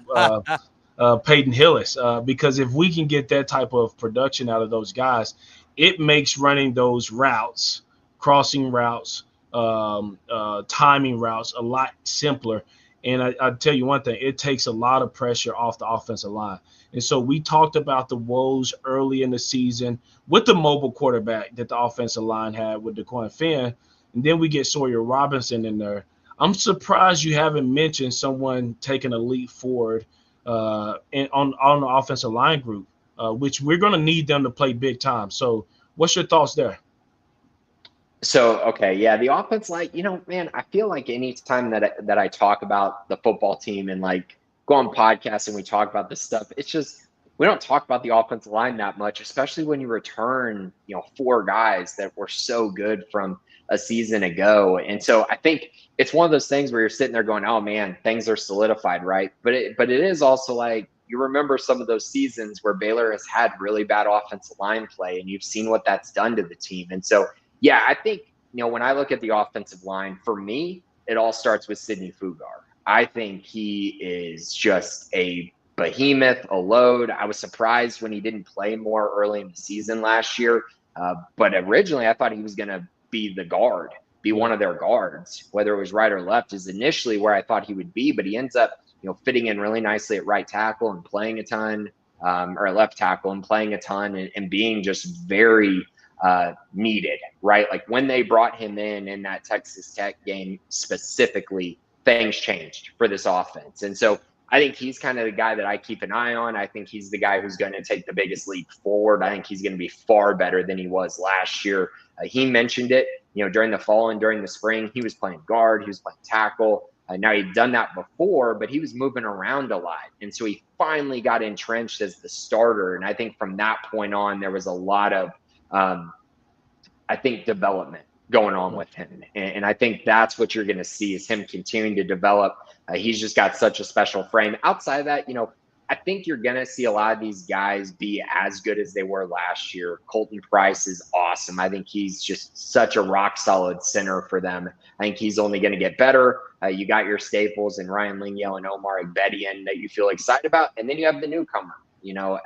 Peyton Hillis, because if we can get that type of production out of those guys, it makes running those routes, crossing routes, timing routes a lot simpler. And I tell you one thing, it takes a lot of pressure off the offensive line. And so we talked about the woes early in the season with the mobile quarterback that the offensive line had with DeQuan Finn. And then we get Sawyer Robinson in there. I'm surprised you haven't mentioned someone taking a leap forward on the offensive line group, which we're going to need them to play big time. So what's your thoughts there? So, okay, yeah, the offense, like, you know, man, I feel like anytime that I talk about the football team and like go on podcasts and we talk about this stuff, it's just we don't talk about the offensive line that much, especially when you return, you know, 4 guys that were so good from a season ago. And so I think it's one of those things where you're sitting there going, oh man, things are solidified, right? But it is also like you remember some of those seasons where Baylor has had really bad offensive line play, and you've seen what that's done to the team. And so yeah, I think, you know, when I look at the offensive line, for me, it all starts with Sidney Fugar. I think he is just a behemoth, a load. I was surprised when he didn't play more early in the season last year. But originally, I thought he was going to be the guard, be one of their guards, whether it was right or left is initially where I thought he would be. But he ends up, you know, fitting in really nicely at right tackle and playing a ton, or left tackle and playing a ton, and being just very needed, right? Like when they brought him in that Texas Tech game specifically, things changed for this offense. And so I think he's kind of the guy that I keep an eye on. I think he's the guy who's going to take the biggest leap forward. I think he's going to be far better than he was last year. He mentioned it, you know, during the fall and during the spring, he was playing guard, he was playing tackle. Now he'd done that before, but he was moving around a lot. And so he finally got entrenched as the starter. And I think from that point on, there was a lot of I think development going on with him. And I think that's what you're going to see is him continuing to develop. He's just got such a special frame. Outside of that, I think you're going to see a lot of these guys be as good as they were last year. Colton Price is awesome. I think he's just such a rock solid center for them. I think he's only going to get better. You got your staples and Ryan Lingiel and Omar Egbedian that you feel excited about. And then you have the newcomer,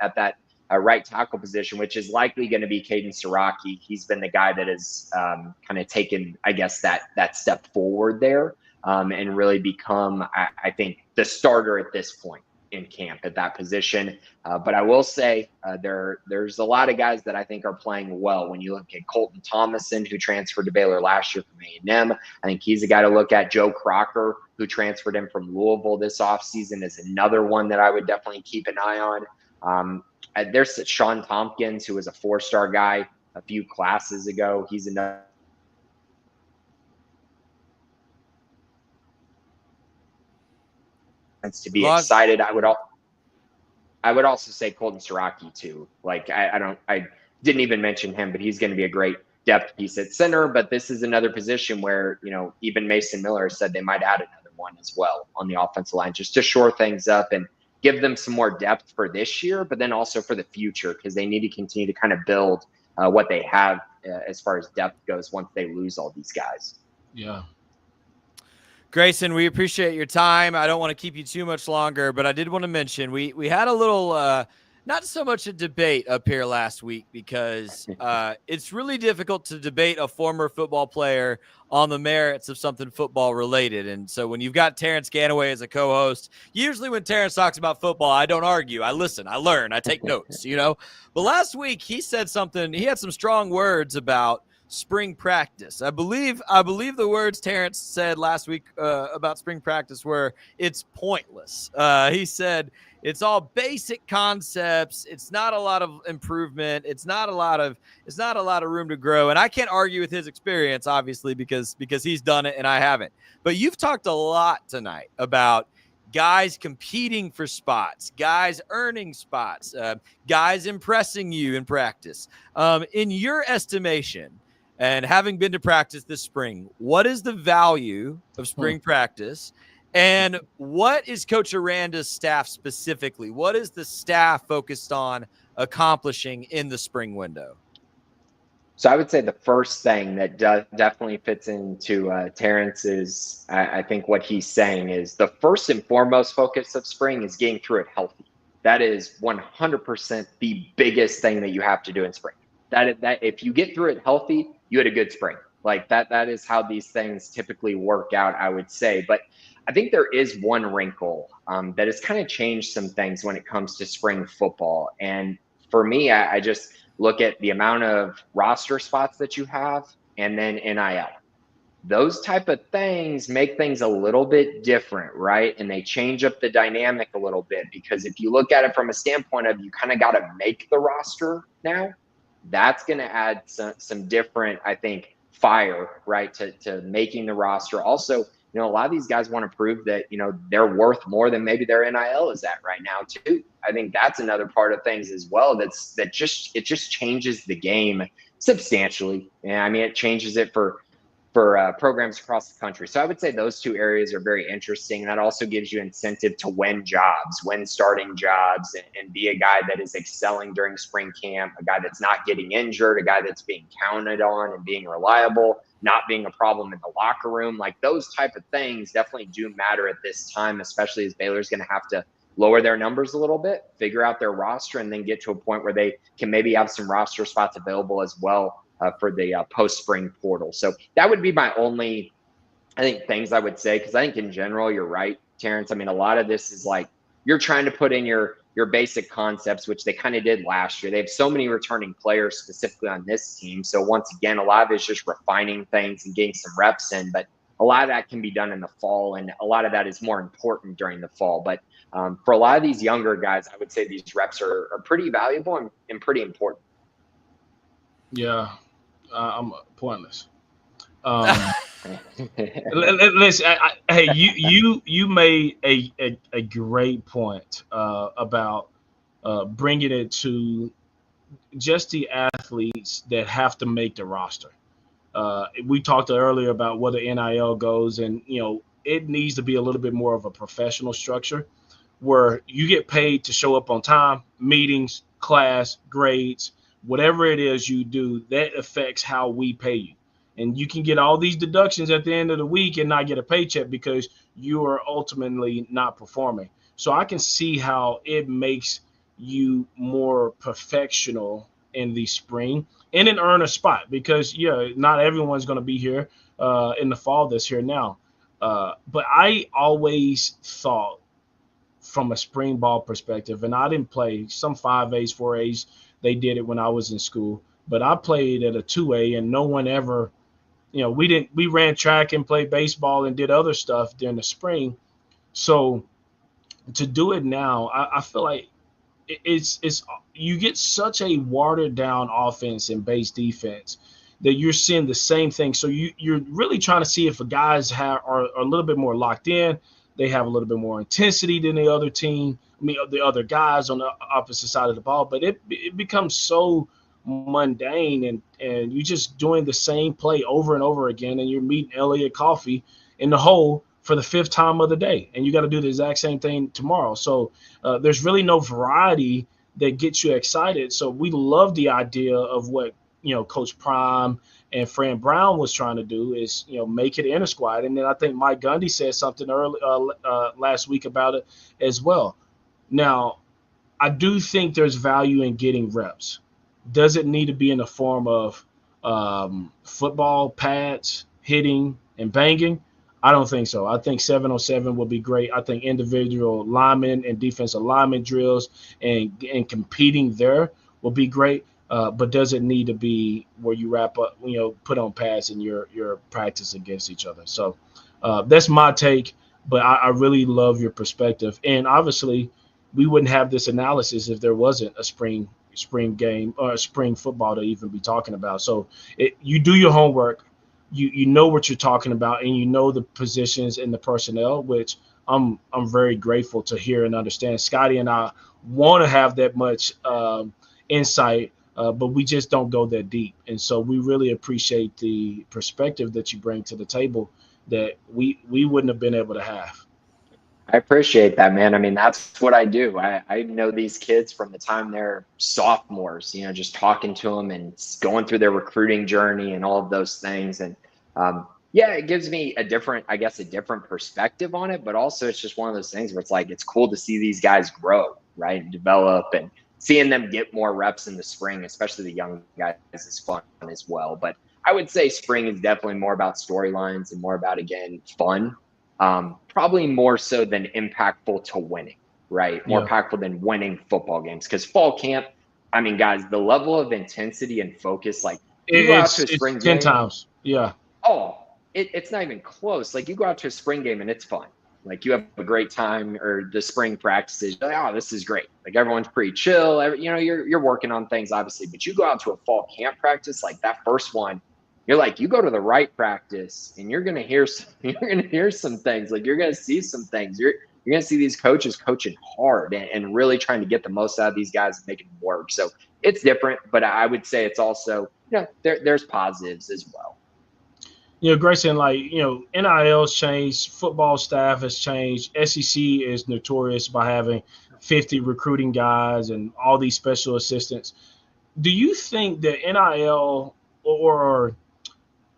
at that right tackle position, which is likely going to be Caden Siraki. He's been the guy that has kind of taken, I guess, that step forward there and really become, I think, the starter at this point in camp at that position. But I will say there's a lot of guys that I think are playing well. When you look at Colton Thomason, who transferred to Baylor last year from A&M, I think he's a guy to look at. Joe Crocker, who transferred in from Louisville this offseason, is another one that I would definitely keep an eye on. There's Sean Tompkins, who was a 4-star guy a few classes ago. He's another to be excited. I would also say Colton Siraki too. Like I didn't even mention him, but he's going to be a great depth piece at center. But this is another position where even Mason Miller said they might add another one as well on the offensive line, just to shore things up and give them some more depth for this year, but then also for the future, because they need to continue to kind of build what they have as far as depth goes once they lose all these guys. Yeah. Grayson, we appreciate your time. I don't want to keep you too much longer, but I did want to mention we had a little, not so much a debate up here last week because it's really difficult to debate a former football player on the merits of something football related. And so when you've got Terrence Ganaway as a co-host, usually when Terrence talks about football, I don't argue. I listen, I learn, I take notes, But last week he said something, he had some strong words about spring practice. I believe the words Terrence said last week about spring practice were it's pointless. He said it's all basic concepts. It's not a lot of improvement. It's not a lot of room to grow. And I can't argue with his experience, obviously, because he's done it and I haven't. But you've talked a lot tonight about guys competing for spots, guys earning spots, guys impressing you in practice. In your estimation, and having been to practice this spring, what is the value of spring practice? And what is Coach Aranda's staff specifically? What is the staff focused on accomplishing in the spring window? So I would say the first thing that definitely fits into Terrence's, I think what he's saying is the first and foremost focus of spring is getting through it healthy. That is 100% the biggest thing that you have to do in spring. That if you get through it healthy, you had a good spring. Like that is how these things typically work out, I would say. But I think there is one wrinkle that has kind of changed some things when it comes to spring football. And for me, I just look at the amount of roster spots that you have and then NIL. Those type of things make things a little bit different, right? And they change up the dynamic a little bit, because if you look at it from a standpoint of you kind of got to make the roster now, that's going to add some different, I think, fire, right, to making the roster. Also, a lot of these guys want to prove that, they're worth more than maybe their NIL is at right now too. I think that's another part of things as well. It just changes the game substantially. And I mean, it changes it for programs across the country. So I would say those two areas are very interesting. And that also gives you incentive to win starting jobs, and be a guy that is excelling during spring camp, a guy that's not getting injured, a guy that's being counted on and being reliable, not being a problem in the locker room. Like those type of things definitely do matter at this time, especially as Baylor's going to have to lower their numbers a little bit, figure out their roster, and then get to a point where they can maybe have some roster spots available as well for the post-spring portal. So that would be my only, I think, things I would say, because I think in general, you're right, Terrence. I mean, a lot of this is like you're trying to put in your basic concepts, which they kind of did last year. They have so many returning players specifically on this team. So once again, a lot of it is just refining things and getting some reps in. But a lot of that can be done in the fall, and a lot of that is more important during the fall. But for a lot of these younger guys, I would say these reps are pretty valuable and pretty important. Yeah, I'm pointless. Listen, hey, you made a great point about bringing it to just the athletes that have to make the roster. We talked earlier about where the NIL goes, and it needs to be a little bit more of a professional structure where you get paid to show up on time, meetings, class, grades, whatever it is you do, that affects how we pay you. And you can get all these deductions at the end of the week and not get a paycheck because you are ultimately not performing. So I can see how it makes you more professional in the spring and then earn a spot because, not everyone's going to be here in the fall that's here now. But I always thought from a spring ball perspective, and I didn't play some 5As, 4As. They did it when I was in school, but I played at a 2A, and no one ever, we ran track and played baseball and did other stuff during the spring. So to do it now, I feel like it's you get such a watered down offense and base defense that you're seeing the same thing. So you're really trying to see if the guys are a little bit more locked in. They have a little bit more intensity than the other team. I mean, the other guys on the opposite side of the ball. But it becomes so mundane, and you're just doing the same play over and over again, and you're meeting Elliot Coffee in the hole for the fifth time of the day, and you got to do the exact same thing tomorrow. So there's really no variety that gets you excited. So we love the idea of what Coach Prime and Fran Brown was trying to do is make it inter squad, and then I think Mike Gundy said something early last week about it as well. Now, I do think there's value in getting reps. Does it need to be in the form of football pads, hitting, and banging? I don't think so. I think 7-on-7 would be great. I think individual linemen and defensive lineman drills and competing there will be great. But does it need to be where you wrap up, put on pads and your practice against each other? So that's my take. But I really love your perspective. And obviously, we wouldn't have this analysis if there wasn't a spring game or a spring football to even be talking about. So you do your homework. You know what you're talking about, and you know the positions and the personnel, which I'm very grateful to hear and understand. Scotty and I want to have that much insight, but we just don't go that deep. And so we really appreciate the perspective that you bring to the table that we wouldn't have been able to have. I appreciate that, man. I mean, that's what I do. I know these kids from the time they're sophomores, just talking to them and going through their recruiting journey and all of those things. And it gives me a different perspective on it, but also it's just one of those things where it's like, it's cool to see these guys grow, right, and develop, and seeing them get more reps in the spring, especially the young guys, is fun as well. But I would say spring is definitely more about storylines and more about, again, fun. Probably more so than impactful to winning, right? More impactful than winning football games. Because fall camp, I mean, guys, the level of intensity and focus, like you go out to a spring it's 10 game, times. Yeah. Oh, it's not even close. Like you go out to a spring game and it's fun. Like you have a great time, or the spring practices. You're like, oh, this is great. Like everyone's pretty chill. You're working on things obviously, but you go out to a fall camp practice, like that first one. You're like, you go to the Wright practice and you're gonna hear some things. Like you're gonna see some things. You're gonna see these coaches coaching hard and really trying to get the most out of these guys and making them work. So it's different, but I would say it's also there's positives as well. Grayson, NIL's changed, football staff has changed. SEC is notorious by having 50 recruiting guys and all these special assistants. Do you think that NIL or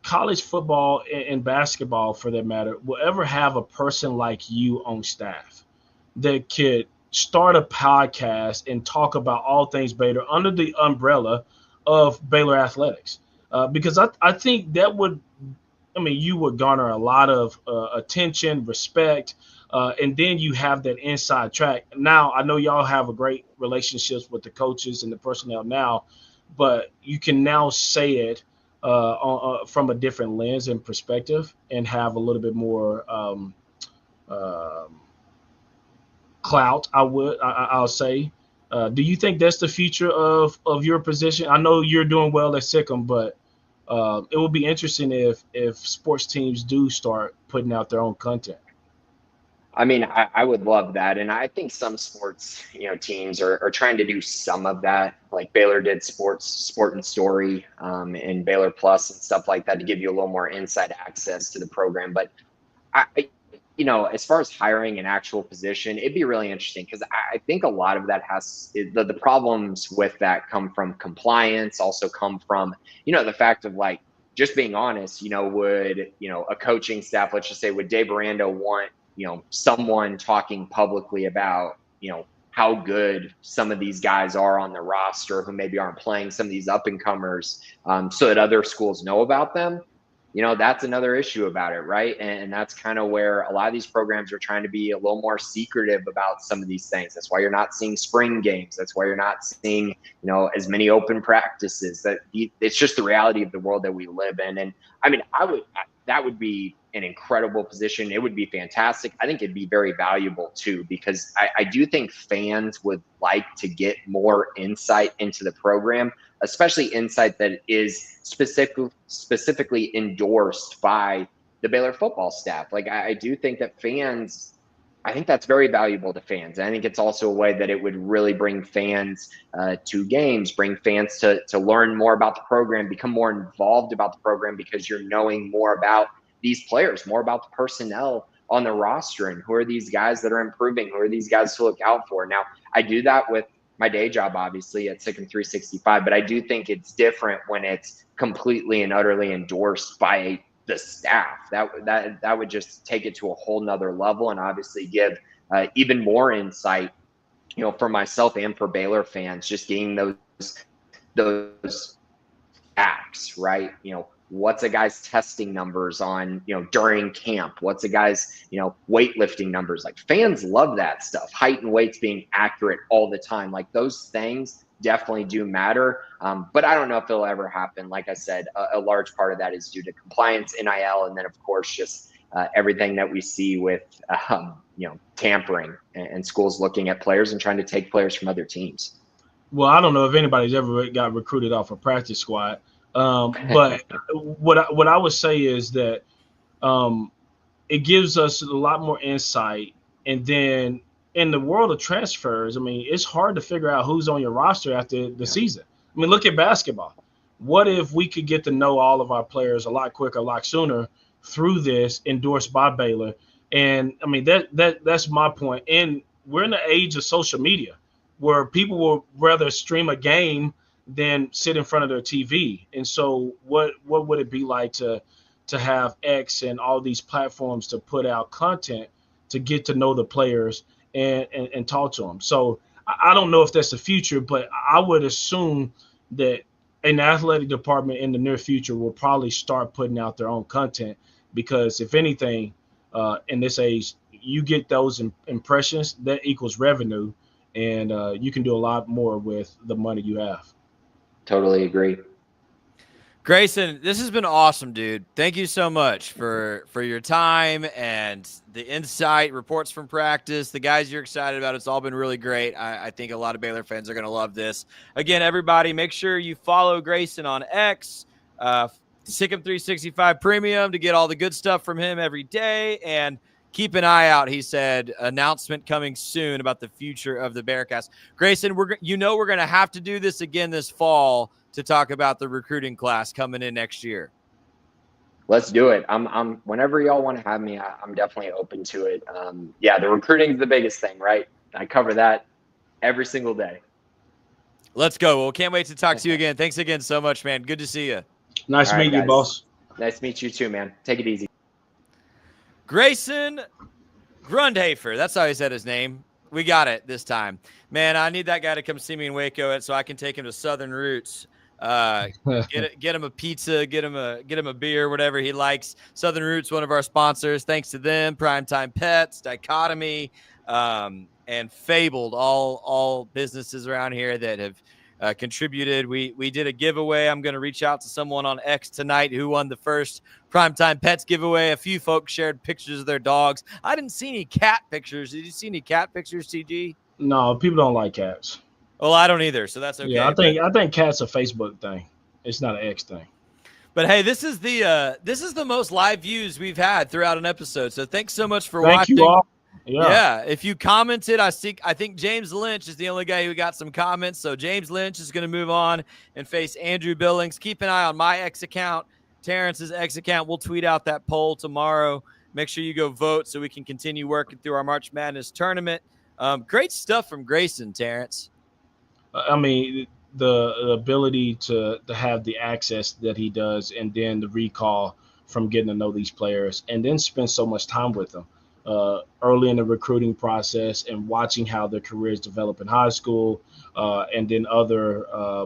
college football and basketball, for that matter, will ever have a person like you on staff that could start a podcast and talk about all things Baylor under the umbrella of Baylor athletics? Because I think that would, you would garner a lot of attention, respect, and then you have that inside track. Now, I know y'all have a great relationships with the coaches and the personnel now, but you can now say it from a different lens and perspective and have a little bit more clout, I'll say. Do you think that's the future of your position? I know you're doing well at Sikkim, but it will be interesting if sports teams do start putting out their own content. I mean, I would love that. And I think some sports, teams are trying to do some of that. Like Baylor did Sport and Story, and Baylor Plus and stuff like that to give you a little more inside access to the program. But as far as hiring an actual position, it'd be really interesting because I think a lot of that the problems with that come from compliance, also come from, the fact of like, just being honest, would, a coaching staff, let's just say, would Dave Aranda want, someone talking publicly about, how good some of these guys are on the roster who maybe aren't playing, some of these up and comers, so that other schools know about them? That's another issue about it, right? And that's kind of where a lot of these programs are trying to be a little more secretive about some of these things. That's why you're not seeing spring games. That's why you're not seeing, as many open practices. It's just the reality of the world that we live in. And I mean, that would be an incredible position. It would be fantastic. I think it'd be very valuable too, because I do think fans would like to get more insight into the program, especially insight that is specifically endorsed by the Baylor football staff. Like, I do think that I think that's very valuable to fans. And I think it's also a way that it would really bring fans to games, bring fans to learn more about the program, become more involved about the program, because you're knowing more about these players, more about the personnel on the roster, and who are these guys that are improving, who are these guys to look out for. Now, I do that with my day job, obviously, at Sikkim 365, but I do think it's different when it's completely and utterly endorsed by the staff. That would just take it to a whole nother level, and obviously give even more insight, for myself and for Baylor fans, just getting those facts, right? What's a guy's testing numbers on, during camp? What's a guy's, weightlifting numbers? Like, fans love that stuff. Height and weights being accurate all the time. Like, those things definitely do matter. But I don't know if it'll ever happen. Like I said, a large part of that is due to compliance, NIL, and then of course just everything that we see with, tampering and schools looking at players and trying to take players from other teams. Well, I don't know if anybody's ever got recruited off a practice squad. But what I would say is that it gives us a lot more insight. And then in the world of transfers, I mean, it's hard to figure out who's on your roster after the season. I mean, look at basketball. What if we could get to know all of our players a lot quicker, a lot sooner through this, endorsed by Baylor? And I mean, that's my point. And we're in the age of social media where people will rather stream a game than sit in front of their TV. And so what would it be like to have X and all these platforms to put out content to get to know the players and talk to them? So I don't know if that's the future, but I would assume that an athletic department in the near future will probably start putting out their own content, because if anything, in this age, you get those impressions, that equals revenue, and you can do a lot more with the money you have. Totally agree. Grayson, this has been awesome, dude. Thank you so much for your time and the insight, reports from practice, the guys you're excited about. It's all been really great. I think a lot of Baylor fans are going to love this. Again, everybody, make sure you follow Grayson on X, Sikkim 365 Premium, to get all the good stuff from him every day. And keep an eye out, he said, announcement coming soon about the future of the Bearcats. Grayson, we're going to have to do this again this fall to talk about the recruiting class coming in next year. Let's do it. I'm whenever y'all want to have me, I'm definitely open to it. The recruiting is the biggest thing, right? I cover that every single day. Let's go. Well, can't wait to talk to you again. Thanks again so much, man. Good to see you. Nice to meet you, boss. Nice to meet you too, man. Take it easy. Grayson Grundhoefer. That's how he said his name. We got it this time. Man, I need that guy to come see me in Waco so I can take him to Southern Roots. Get him a pizza, get him a beer, whatever he likes. Southern Roots, one of our sponsors. Thanks to them, Primetime Pets, Dichotomy, and Fabled, all businesses around here that have contributed. We did a giveaway. I'm going to reach out to someone on X tonight who won the first Primetime Pets giveaway. A few folks shared pictures of their dogs. I didn't see any cat pictures. Did you see any cat pictures, TG? No, people don't like cats. Well, I don't either, so that's okay. Yeah, I think cat's a Facebook thing. It's not an X thing. But hey, this is the most live views we've had throughout an episode. So thanks so much for watching. Thank you all. Yeah, if you commented, I think James Lynch is the only guy who got some comments. So James Lynch is going to move on and face Andrew Billings. Keep an eye on my X account, Terrence's X account. We'll tweet out that poll tomorrow. Make sure you go vote so we can continue working through our March Madness tournament. Great stuff from Grayson, Terrence. I mean, the ability to have the access that he does, and then the recall from getting to know these players, and then spend so much time with them early in the recruiting process, and watching how their careers develop in high school, and then other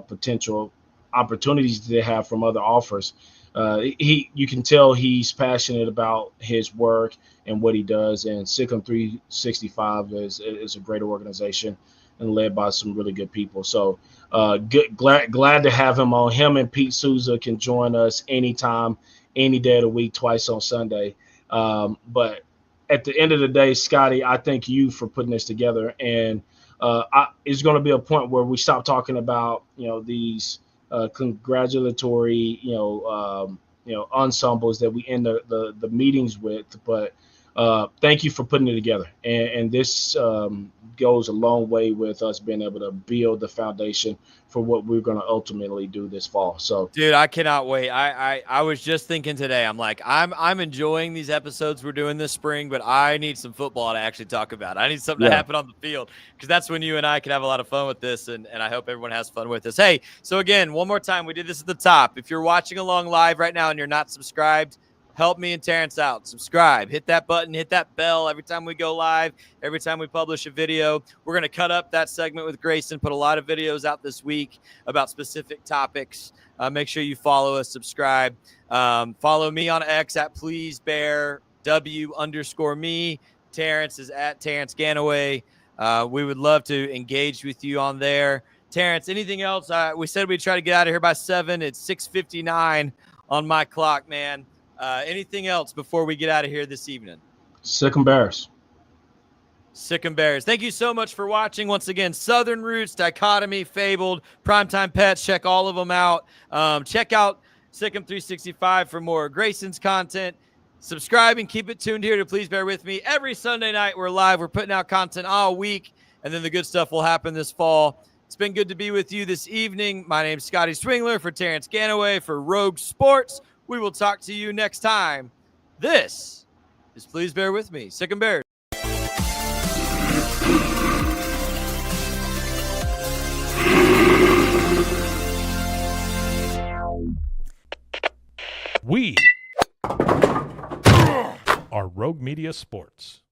potential opportunities they have from other offers. You can tell he's passionate about his work and what he does, and Sikkim 365 is a great organization and led by some really good people. So glad to have him on. Him and Pete Souza can join us anytime, any day of the week, twice on Sunday. But at the end of the day, Scotty, I thank you for putting this together. And it's going to be a point where we stop talking about, these congratulatory, ensembles that we end the meetings with. But thank you for putting it together. And this goes a long way with us being able to build the foundation for what we're going to ultimately do this fall. So, dude, I cannot wait. I was just thinking today, I'm like, I'm enjoying these episodes we're doing this spring, but I need some football to actually talk about. I need something to happen on the field, because that's when you and I can have a lot of fun with this, and I hope everyone has fun with this. Hey, so again, one more time, we did this at the top. If you're watching along live right now and you're not subscribed, help me and Terrence out. Subscribe. Hit that button. Hit that bell every time we go live, every time we publish a video. We're going to cut up that segment with Grayson, put a lot of videos out this week about specific topics. Make sure you follow us, subscribe. Follow me on X at pleasebearw_me. Terrence is at Terrence Ganaway. We would love to engage with you on there. Terrence, anything else? We said we'd try to get out of here by 7. It's 6:59 on my clock, man. Anything else before we get out of here this evening? Sick and Bears. Sick and Bears. Thank you so much for watching. Once again, Southern Roots, Dichotomy, Fabled, Primetime Pets. Check all of them out. Check out Sikkim 365 for more Grayson's content. Subscribe and keep it tuned here to Please Bear With Me. Every Sunday night we're live. We're putting out content all week, and then the good stuff will happen this fall. It's been good to be with you this evening. My name's Scotty Swingler for Terrence Ganaway for Rogue Sports. We will talk to you next time. This is Please Bear With Me. Sick and Bears. We are Rogue Media Sports.